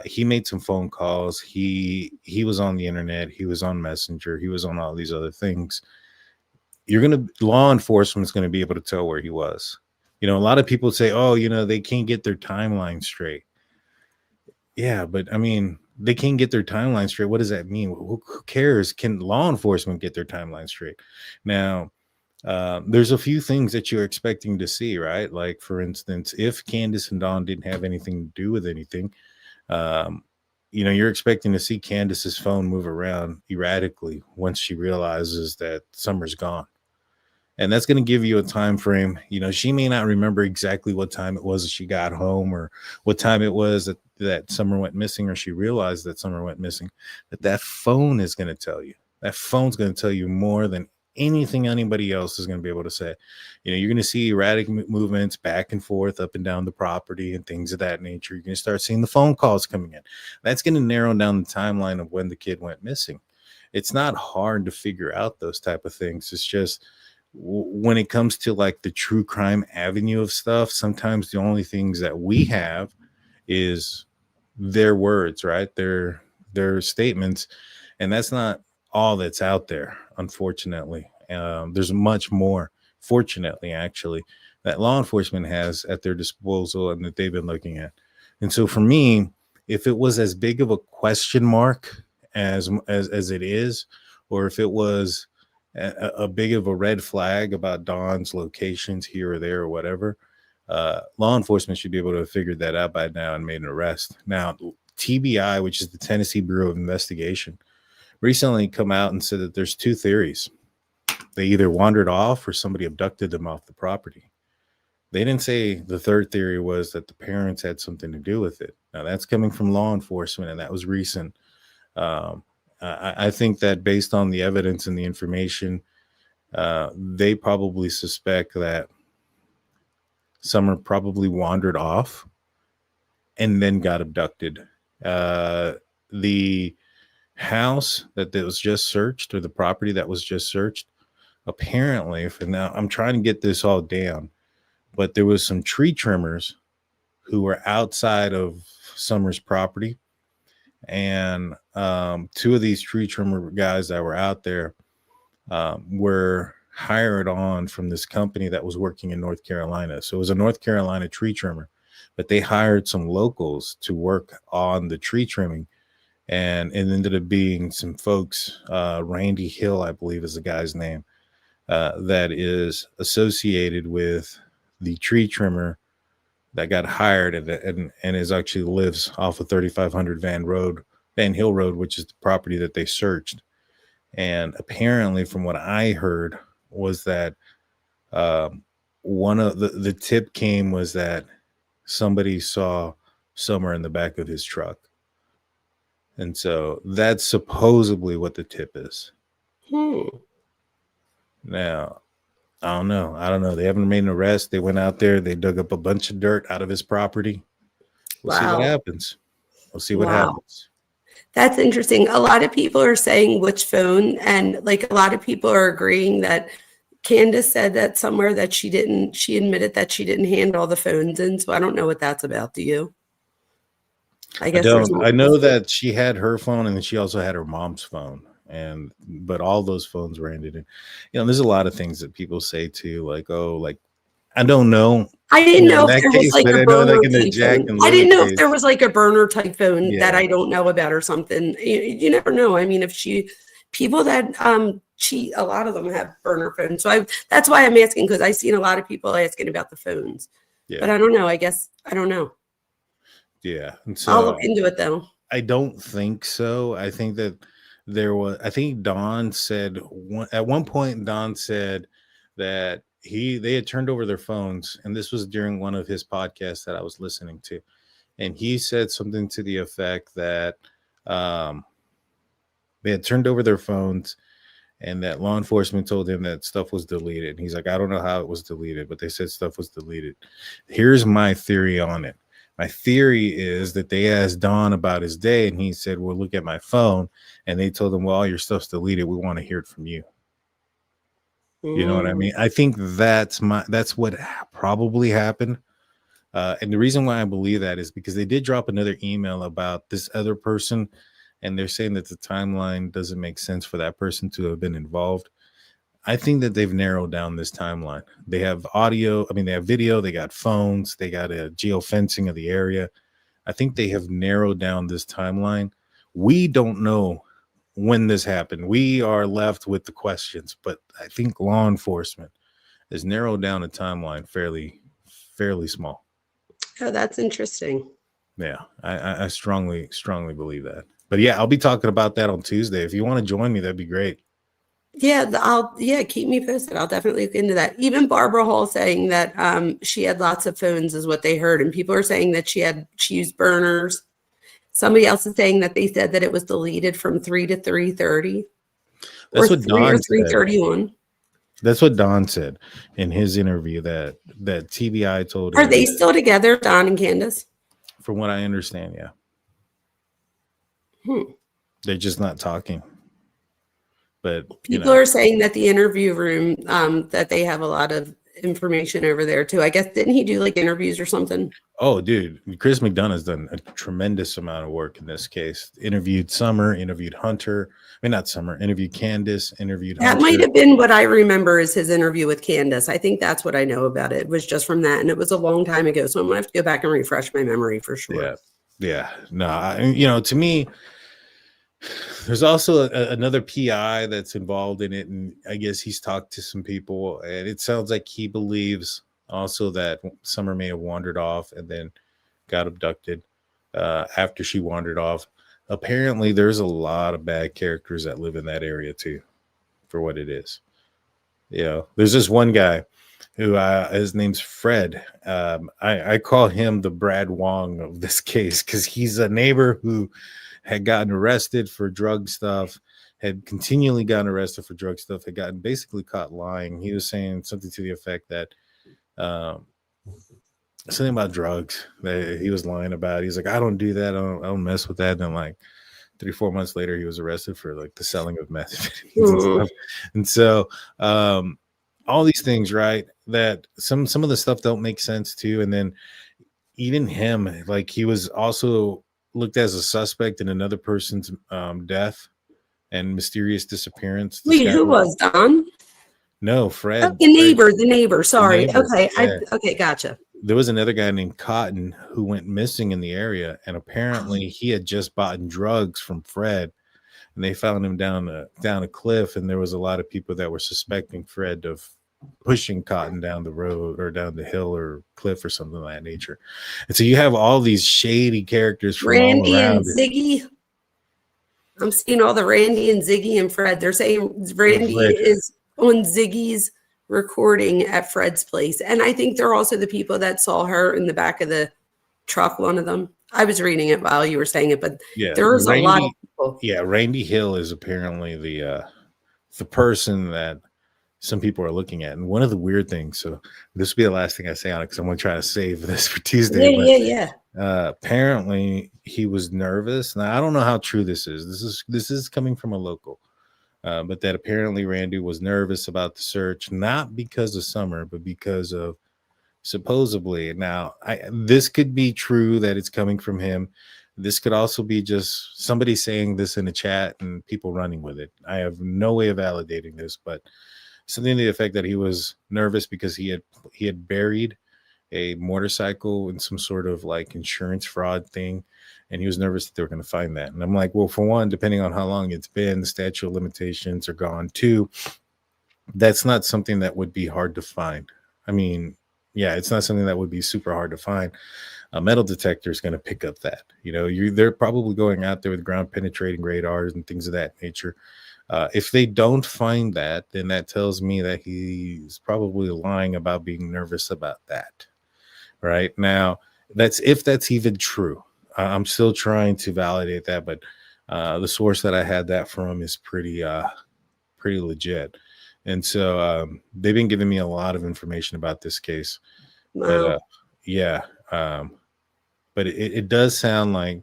S3: He made some phone calls. He was on the internet. He was on Messenger. He was on all these other things. Law enforcement's going to be able to tell where he was. A lot of people say, oh, they can't get their timeline straight. Yeah, but I mean, they can't get their timeline straight. What does that mean? Who cares? Can law enforcement get their timeline straight? Now, there's a few things that you're expecting to see, right? Like, for instance, if Candace and Don didn't have anything to do with anything, you're expecting to see Candace's phone move around erratically once she realizes that Summer's gone. And that's going to give you a time frame. She may not remember exactly what time it was that she got home or what time it was that Summer went missing, or she realized that Summer went missing. But that phone is going to tell you. That phone's going to tell you more than anything anybody else is going to be able to say. You're going to see erratic movements back and forth, up and down the property and things of that nature. You're going to start seeing the phone calls coming in. That's going to narrow down the timeline of when the kid went missing. It's not hard to figure out those type of things. It's just, when it comes to like the true crime avenue of stuff, sometimes the only things that we have is their words, right? Their statements. And that's not all that's out there, unfortunately. There's much more, fortunately, actually, that law enforcement has at their disposal and that they've been looking at. And so for me, if it was as big of a question mark as it is, or if it was a big of a red flag about Don's locations here or there or whatever, law enforcement should be able to have figured that out by now and made an arrest. Now, TBI, which is the Tennessee Bureau of Investigation, recently come out and said that there's two theories they either wandered off or somebody abducted them off the property. They didn't say the third theory was that the parents had something to do with it. Now that's coming from law enforcement, and that was recent. I think that based on the evidence and the information, they probably suspect that Summer probably wandered off and then got abducted. The house that was just searched, or the property that was just searched, apparently, for now, I'm trying to get this all down, but there was some tree trimmers who were outside of Summer's property. And two of these tree trimmer guys that were out there were hired on from this company that was working in North Carolina. So it was a North Carolina tree trimmer, but they hired some locals to work on the tree trimming. And it ended up being some folks, Randy Hill, I believe is the guy's name, that is associated with the tree trimmer that got hired and is actually lives off of 3500 Van Hill Road, which is the property that they searched. And apparently, from what I heard, was that one of the tip came was that somebody saw Summer in the back of his truck. And so that's supposedly what the tip is. Now, I don't know. They haven't made an arrest. They went out there. They dug up a bunch of dirt out of his property. We'll see what happens. We'll see what happens.
S2: That's interesting. A lot of people are saying which phone, and like a lot of people are agreeing that Candace said that somewhere that she admitted that she didn't hand all the phones in. So I don't know what that's about. Do you? I guess
S3: I know that she had her phone, and then she also had her mom's phone. But all those phones were handed in. There's a lot of things that people say too, like, oh, like, I don't know.
S2: I didn't know if there was like a burner type phone. I didn't know if there was like a burner type phone that I don't know about or something. You never know. I mean, people that cheat, a lot of them have burner phones. So that's why I'm asking, because I've seen a lot of people asking about the phones. Yeah. But I don't know. I guess I don't know.
S3: Yeah. And so
S2: I'll look into it though.
S3: I don't think so. I think that I think Don said at one point, Don said that they had turned over their phones, and this was during one of his podcasts that I was listening to. And he said something to the effect that they had turned over their phones and that law enforcement told him that stuff was deleted. And he's like, I don't know how it was deleted, but they said stuff was deleted. Here's my theory on it. My theory is that they asked Don about his day, and he said, well, look at my phone. And they told him, well, all your stuff's deleted. We want to hear it from you. You know what I mean? I think that's what probably happened. And the reason why I believe that is because they did drop another email about this other person, and they're saying that the timeline doesn't make sense for that person to have been involved. I think that they've narrowed down this timeline. They have audio. I mean, they have video. They got phones. They got a geofencing of the area. I think they have narrowed down this timeline. We don't know when this happened. We are left with the questions, but I think law enforcement has narrowed down the timeline fairly small.
S2: Oh, that's interesting.
S3: Yeah, I strongly believe that. But yeah, I'll be talking about that on Tuesday. If you want to join me, that'd be great.
S2: Yeah, keep me posted. I'll definitely look into that. Even Barbara Hall saying that she had lots of phones is what they heard, and people are saying that she used burners. Somebody else is saying that they said that it was deleted from 3 to 3:30.
S3: That's what Don said.
S2: 3:31.
S3: That's what Don said in his interview that TBI told him.
S2: Are they still together, Don and Candace?
S3: From what I understand, yeah. They're just not talking. But
S2: people are saying that the interview room, that they have a lot of information over there too. I guess, didn't he do like interviews or something?
S3: Oh, dude, Chris McDonough has done a tremendous amount of work in this case. Interviewed Summer, interviewed Hunter. I mean, not Summer. Interviewed Candace. Interviewed.
S2: That
S3: Hunter.
S2: might have been what I remember is his interview with Candace. I think that's what I know about it. It was just from that, and it was a long time ago. So I'm gonna have to go back and refresh my memory for sure.
S3: Yeah. No, to me, there's also another PI that's involved in it, and I guess he's talked to some people, and it sounds like he believes also that Summer may have wandered off and then got abducted after she wandered off. Apparently, there's a lot of bad characters that live in that area too, for what it is. You know, there's this one guy who his name's Fred. I call him the Brad Wong of this case because he's a neighbor who had gotten arrested for drug stuff, had continually gotten arrested for drug stuff, had gotten basically caught lying. He was saying something to the effect that something about drugs that he was lying about. He's like, I don't do that. I don't mess with that. And then like 3-4 months later, he was arrested for like the selling of methamphetamines and stuff. And so all these things, right? That some of the stuff don't make sense too. And then even him, like he was also looked as a suspect in another person's death and mysterious disappearance.
S2: Wait, who was Don?
S3: No, Fred.
S2: Oh, the neighbor. Sorry.
S3: The neighbor,
S2: okay.
S3: yeah.
S2: Okay. Gotcha.
S3: There was another guy named Cotton who went missing in the area, and apparently he had just bought drugs from Fred, and they found him down a cliff, and there was a lot of people that were suspecting Fred of pushing Cotton down the road or down the hill or cliff or something of that nature. And so you have all these shady characters from
S2: Randy
S3: all around
S2: and Ziggy. I'm seeing all the Randy and Ziggy and Fred. They're saying Randy is on Ziggy's recording at Fred's place. And I think they're also the people that saw her in the back of the truck, one of them. I was reading it while you were saying it, but
S3: yeah,
S2: there was a lot of people.
S3: Yeah, Randy Hill is apparently the person that some people are looking at. And one of the weird things, so this will be the last thing I say on it because I'm going to try to save this for Tuesday.
S2: Yeah.
S3: Apparently he was nervous. Now I don't know how true this is. This is coming from a local. But that apparently Randy was nervous about the search, not because of Summer, but because of supposedly. Now, this could be true that it's coming from him. This could also be just somebody saying this in a chat and people running with it. I have no way of validating this, but something to the effect that he was nervous because he had buried a motorcycle in some sort of like insurance fraud thing. And he was nervous that they were going to find that. And I'm like, well, for one, depending on how long it's been, the statute of limitations are gone. Two, that's not something that would be hard to find. I mean, yeah, it's not something that would be super hard to find. A metal detector is going to pick up that. You know, they're probably going out there with ground penetrating radars and things of that nature. If they don't find that, then that tells me that he's probably lying about being nervous about that. Right now, that's even true. I'm still trying to validate that, but the source that I had that from is pretty legit. And so they've been giving me a lot of information about this case.
S2: Wow.
S3: But it does sound like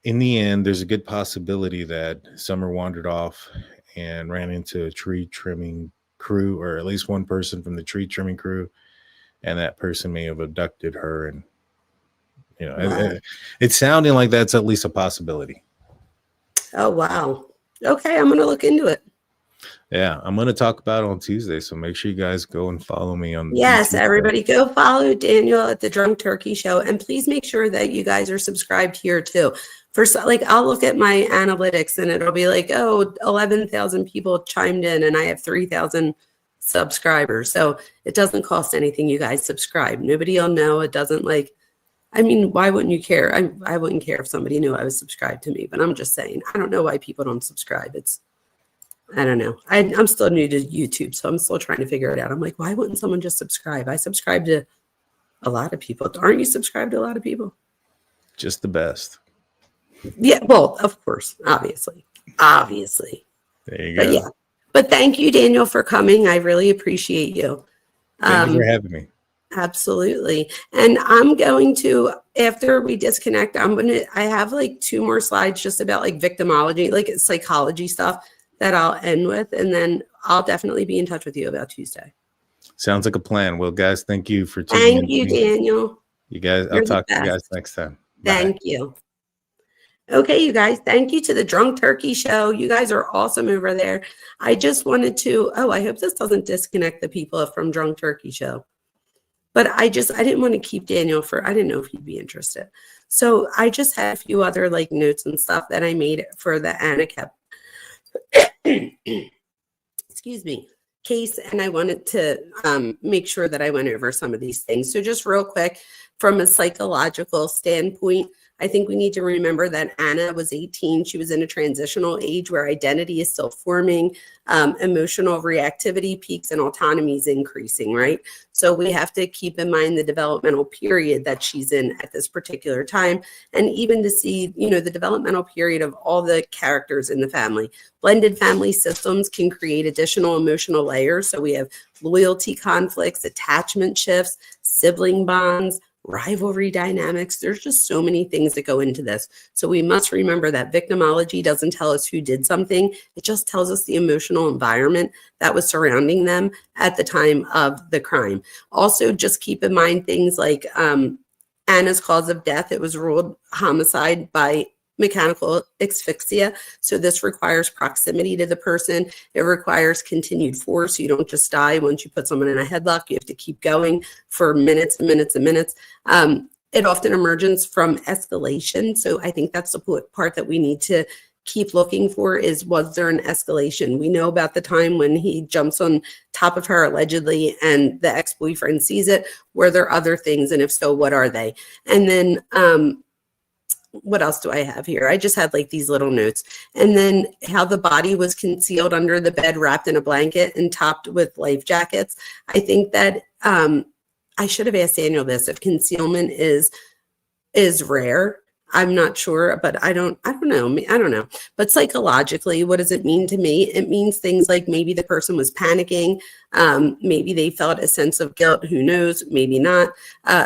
S3: in the end, there's a good possibility that Summer wandered off and ran into a tree trimming crew, or at least one person from the tree trimming crew, and that person may have abducted her. And you know,
S2: wow.
S3: It's sounding like that's at least a possibility.
S2: Oh, wow. Okay, I'm going to look into it.
S3: Yeah, I'm going to talk about it on Tuesday, so make sure you guys go and follow me on.
S2: Yes, everybody go follow Daniel at the Drunk Turkey Show, and please make sure that you guys are subscribed here too. First, like I'll look at my analytics, and it'll be like, oh, 11,000 people chimed in, and I have 3,000 subscribers. So it doesn't cost anything. You guys subscribe. Nobody will know. It doesn't like. I mean, why wouldn't you care? I wouldn't care if somebody knew I was subscribed to me, but I'm just saying, I don't know why people don't subscribe. I don't know. I'm still new to YouTube, so I'm still trying to figure it out. I'm like, why wouldn't someone just subscribe? I subscribe to a lot of people. Aren't you subscribed to a lot of people?
S3: Just the best.
S2: Yeah, well, of course, obviously.
S3: There you go.
S2: But yeah, but thank you, Daniel, for coming. I really appreciate you.
S3: Thank you for having me.
S2: Absolutely. And I'm going to, after we disconnect, I have like 2 more slides just about like victimology, like psychology stuff that I'll end with. And then I'll definitely be in touch with you about Tuesday.
S3: Sounds like a plan. Well, guys, thank you for tuning in.
S2: Thank you, Daniel.
S3: You guys, I'll talk to you guys next time. Bye.
S2: Thank you. Okay, you guys, thank you to the Drunk Turkey Show. You guys are awesome over there. I just wanted to, I hope this doesn't disconnect the people from Drunk Turkey Show. But I didn't want to keep Daniel I didn't know if he'd be interested. So I just had a few other like notes and stuff that I made for the Anna Kepner, excuse me, case. And I wanted to make sure that I went over some of these things. So just real quick, from a psychological standpoint, I think we need to remember that Anna was 18. She was in a transitional age where identity is still forming, emotional reactivity peaks, and autonomy is increasing, right? So we have to keep in mind the developmental period that she's in at this particular time, and even to see, you know, the developmental period of all the characters in the family. Blended family systems can create additional emotional layers. So we have loyalty conflicts, attachment shifts, sibling bonds, rivalry dynamics. There's just so many things that go into this. So we must remember that victimology doesn't tell us who did something. It just tells us the emotional environment that was surrounding them at the time of the crime. Also, just keep in mind things like Anna's cause of death. It was ruled homicide by mechanical asphyxia. So this requires proximity to the person. It requires continued force. You don't just die once you put someone in a headlock. You have to keep going for minutes and minutes and minutes. It often emerges from escalation. So I think that's the part that we need to keep looking for is, was there an escalation? We know about the time when he jumps on top of her allegedly and the ex-boyfriend sees it. Were there other things? And if so, what are they? And then what else do I have here? I just had like these little notes. And then how the body was concealed under the bed, wrapped in a blanket and topped with life jackets. I think that I should have asked Daniel this, if concealment is rare. I'm not sure, but I don't know. But psychologically, what does it mean to me? It means things like maybe the person was panicking. Maybe they felt a sense of guilt. Who knows? Maybe not.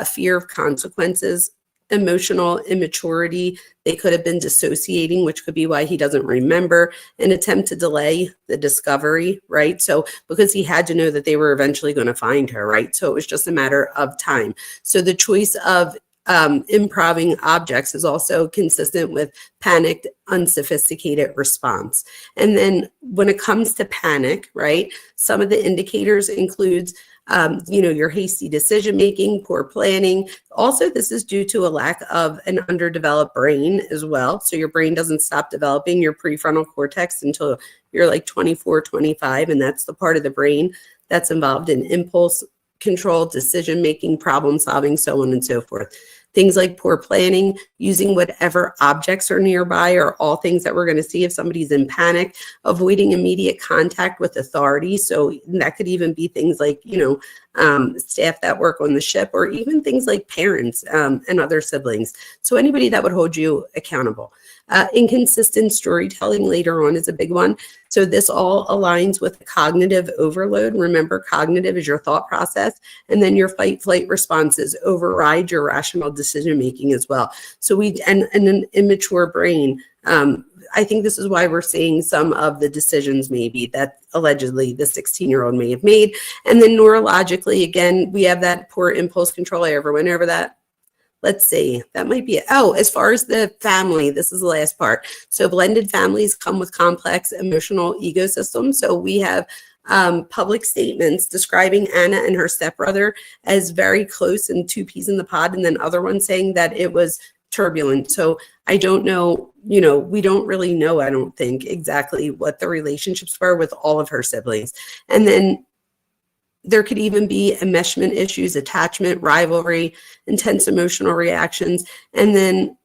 S2: Fear of consequences. Emotional immaturity. They could have been dissociating, which could be why he doesn't remember. An attempt to delay the discovery, right? So because he had to know that they were eventually going to find her, right? So it was just a matter of time. So the choice of improving objects is also consistent with panicked, unsophisticated response. And then when it comes to panic, right, some of the indicators includes your hasty decision-making, poor planning. Also, this is due to a lack of an underdeveloped brain as well. So your brain doesn't stop developing your prefrontal cortex until you're like 24, 25. And that's the part of the brain that's involved in impulse control, decision-making, problem-solving, so on and so forth. Things like poor planning, using whatever objects are nearby are all things that we're going to see if somebody's in panic, avoiding immediate contact with authority. So that could even be things like, staff that work on the ship, or even things like parents and other siblings. So anybody that would hold you accountable. Inconsistent storytelling later on is a big one. So this all aligns with cognitive overload. Remember, cognitive is your thought process, and then your fight-flight responses override your rational decision-making as well. So and an immature brain, I think this is why we're seeing some of the decisions maybe that allegedly the 16-year-old may have made. And then neurologically, again, we have that poor impulse control. I ever went over that. Let's see, that might be it. Oh, as far as the family, this is the last part. So blended families come with complex emotional ecosystems. So we have public statements describing Anna and her stepbrother as very close and two peas in the pod, and then other ones saying that it was turbulent. So I don't know, we don't really know, I don't think, exactly what the relationships were with all of her siblings. And then there could even be enmeshment issues, attachment, rivalry, intense emotional reactions, and then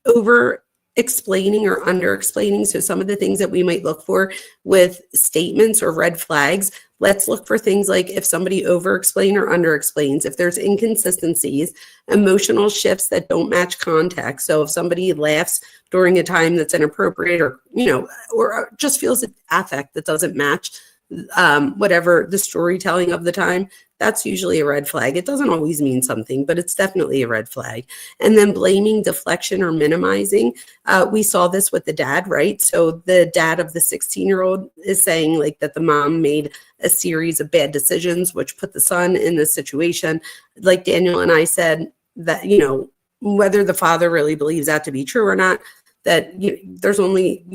S2: over explaining or under explaining. So some of the things that we might look for with statements or red flags, let's look for things like if somebody over explains or under explains, if there's inconsistencies, emotional shifts that don't match context. So if somebody laughs during a time that's inappropriate, or, or just feels an affect that doesn't match whatever the storytelling of the time, that's usually a red flag. It doesn't always mean something, but it's definitely a red flag. And then blaming, deflection, or minimizing. We saw this with the dad, right? So the dad of the 16-year-old is saying like that the mom made a series of bad decisions, which put the son in this situation. Like Daniel and I said, that, whether the father really believes that to be true or not, that you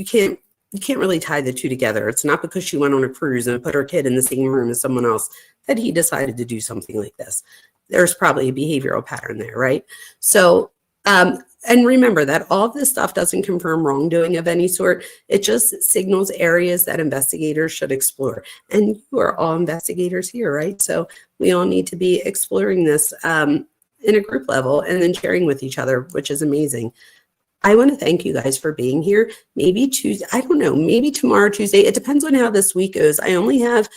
S2: can't really tie the two together. It's not because she went on a cruise and put her kid in the same room as someone else that he decided to do something like this. There's probably a behavioral pattern there, right? So, and remember that all of this stuff doesn't confirm wrongdoing of any sort. It just signals areas that investigators should explore. And you are all investigators here, right? So we all need to be exploring this in a group level and then sharing with each other, which is amazing. I want to thank you guys for being here. Maybe Tuesday, I don't know, maybe tomorrow, Tuesday. It depends on how this week goes. I only have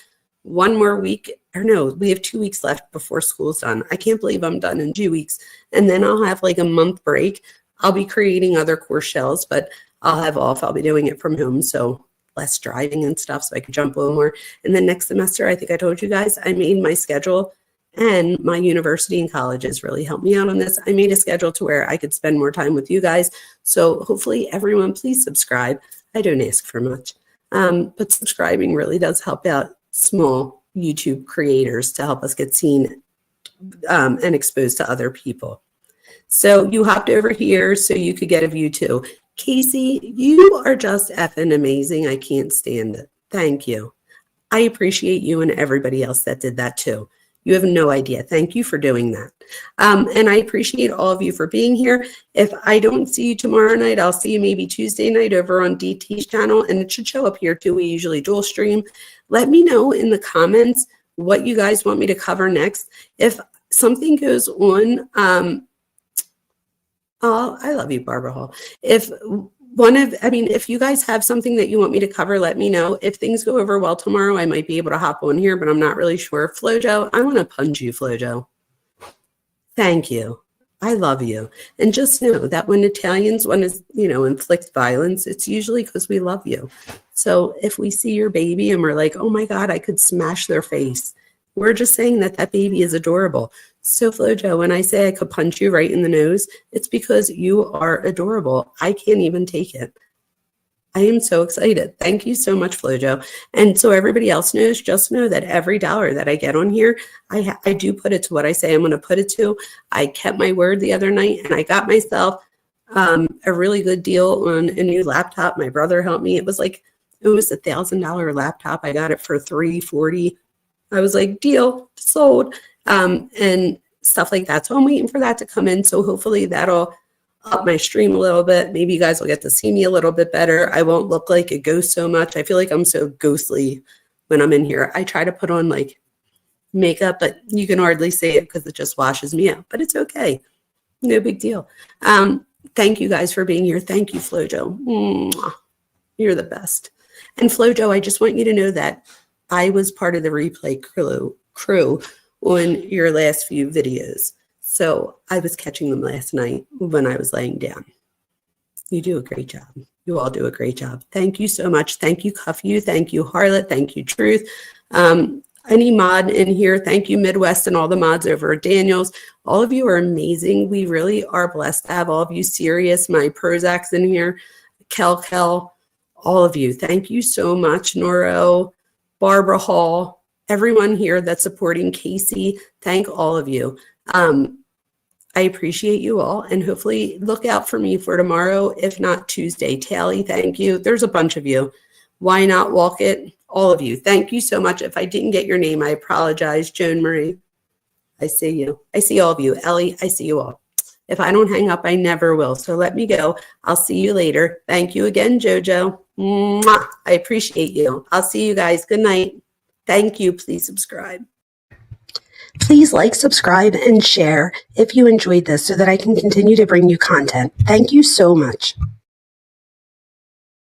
S2: one more week, or no, we have 2 weeks left before school's done. I can't believe I'm done in 2 weeks. And then I'll have like a month break. I'll be creating other course shells, but I'll have off. I'll be doing it from home, so less driving and stuff, so I can jump a little more. And then next semester, I think I told you guys, I made my schedule, and my university and colleges really helped me out on this. I made a schedule to where I could spend more time with you guys. So hopefully everyone, please subscribe. I don't ask for much, but subscribing really does help out small YouTube creators to help us get seen and exposed to other people. So you hopped over here so you could get a view too. Casey, you are just effing amazing. I can't stand it. Thank you. I appreciate you and everybody else that did that too. You have no idea. Thank you for doing that. And I appreciate all of you for being here. If I don't see you tomorrow night, I'll see you maybe Tuesday night over on DT's channel, and it should show up here too. We usually dual stream. Let me know in the comments what you guys want me to cover next. If something goes on, oh, I love you, Barbara Hall. If you guys have something that you want me to cover, let me know. If things go over well tomorrow, I might be able to hop on here, but I'm not really sure. Flojo, I want to punch you, Flojo. Thank you. I love you. And just know that when Italians want to, inflict violence, it's usually because we love you. So if we see your baby and we're like, oh my God, I could smash their face, we're just saying that that baby is adorable. So Flojo, when I say I could punch you right in the nose, it's because you are adorable. I can't even take it. I am so excited. Thank you so much, Flojo. And so everybody else knows, just know that every dollar that I get on here, I do put it to what I say I'm going to put it to. I kept my word the other night, and I got myself a really good deal on a new laptop. My brother helped me. It was $1,000 laptop. I got it for $340. I was like, deal, sold. And stuff like that. So I'm waiting for that to come in. So hopefully that'll up my stream a little bit. Maybe you guys will get to see me a little bit better. I won't look like a ghost so much. I feel like I'm so ghostly when I'm in here. I try to put on like makeup, but you can hardly see it because it just washes me out. But it's okay. No big deal. Thank you guys for being here. Thank you, Flojo. Mwah. You're the best. And Flojo, I just want you to know that I was part of the replay crew on your last few videos. So I was catching them last night when I was laying down. You do a great job. You all do a great job. Thank you so much. Thank you, Cuff You. Thank you, Harlot. Thank you, Truth. Any mod in here, thank you, Midwest, and all the mods over at Daniels. All of you are amazing. We really are blessed to have all of you. Sirius, my Prozac's in here, Kel, all of you. Thank you so much, Noro, Barbara Hall, everyone here that's supporting Casey. Thank all of you. I appreciate you all, and hopefully look out for me for tomorrow, if not Tuesday. Tally, thank you. There's a bunch of you. Why Not Walk It? All of you. Thank you so much. If I didn't get your name, I apologize. Joan Marie, I see you. I see all of you. Ellie, I see you all. If I don't hang up, I never will. So let me go. I'll see you later. Thank you again, JoJo. Mwah. I appreciate you. I'll see you guys. Good night. Thank you. Please subscribe. Please like, subscribe, and share if you enjoyed this so that I can continue to bring you content. Thank you so much.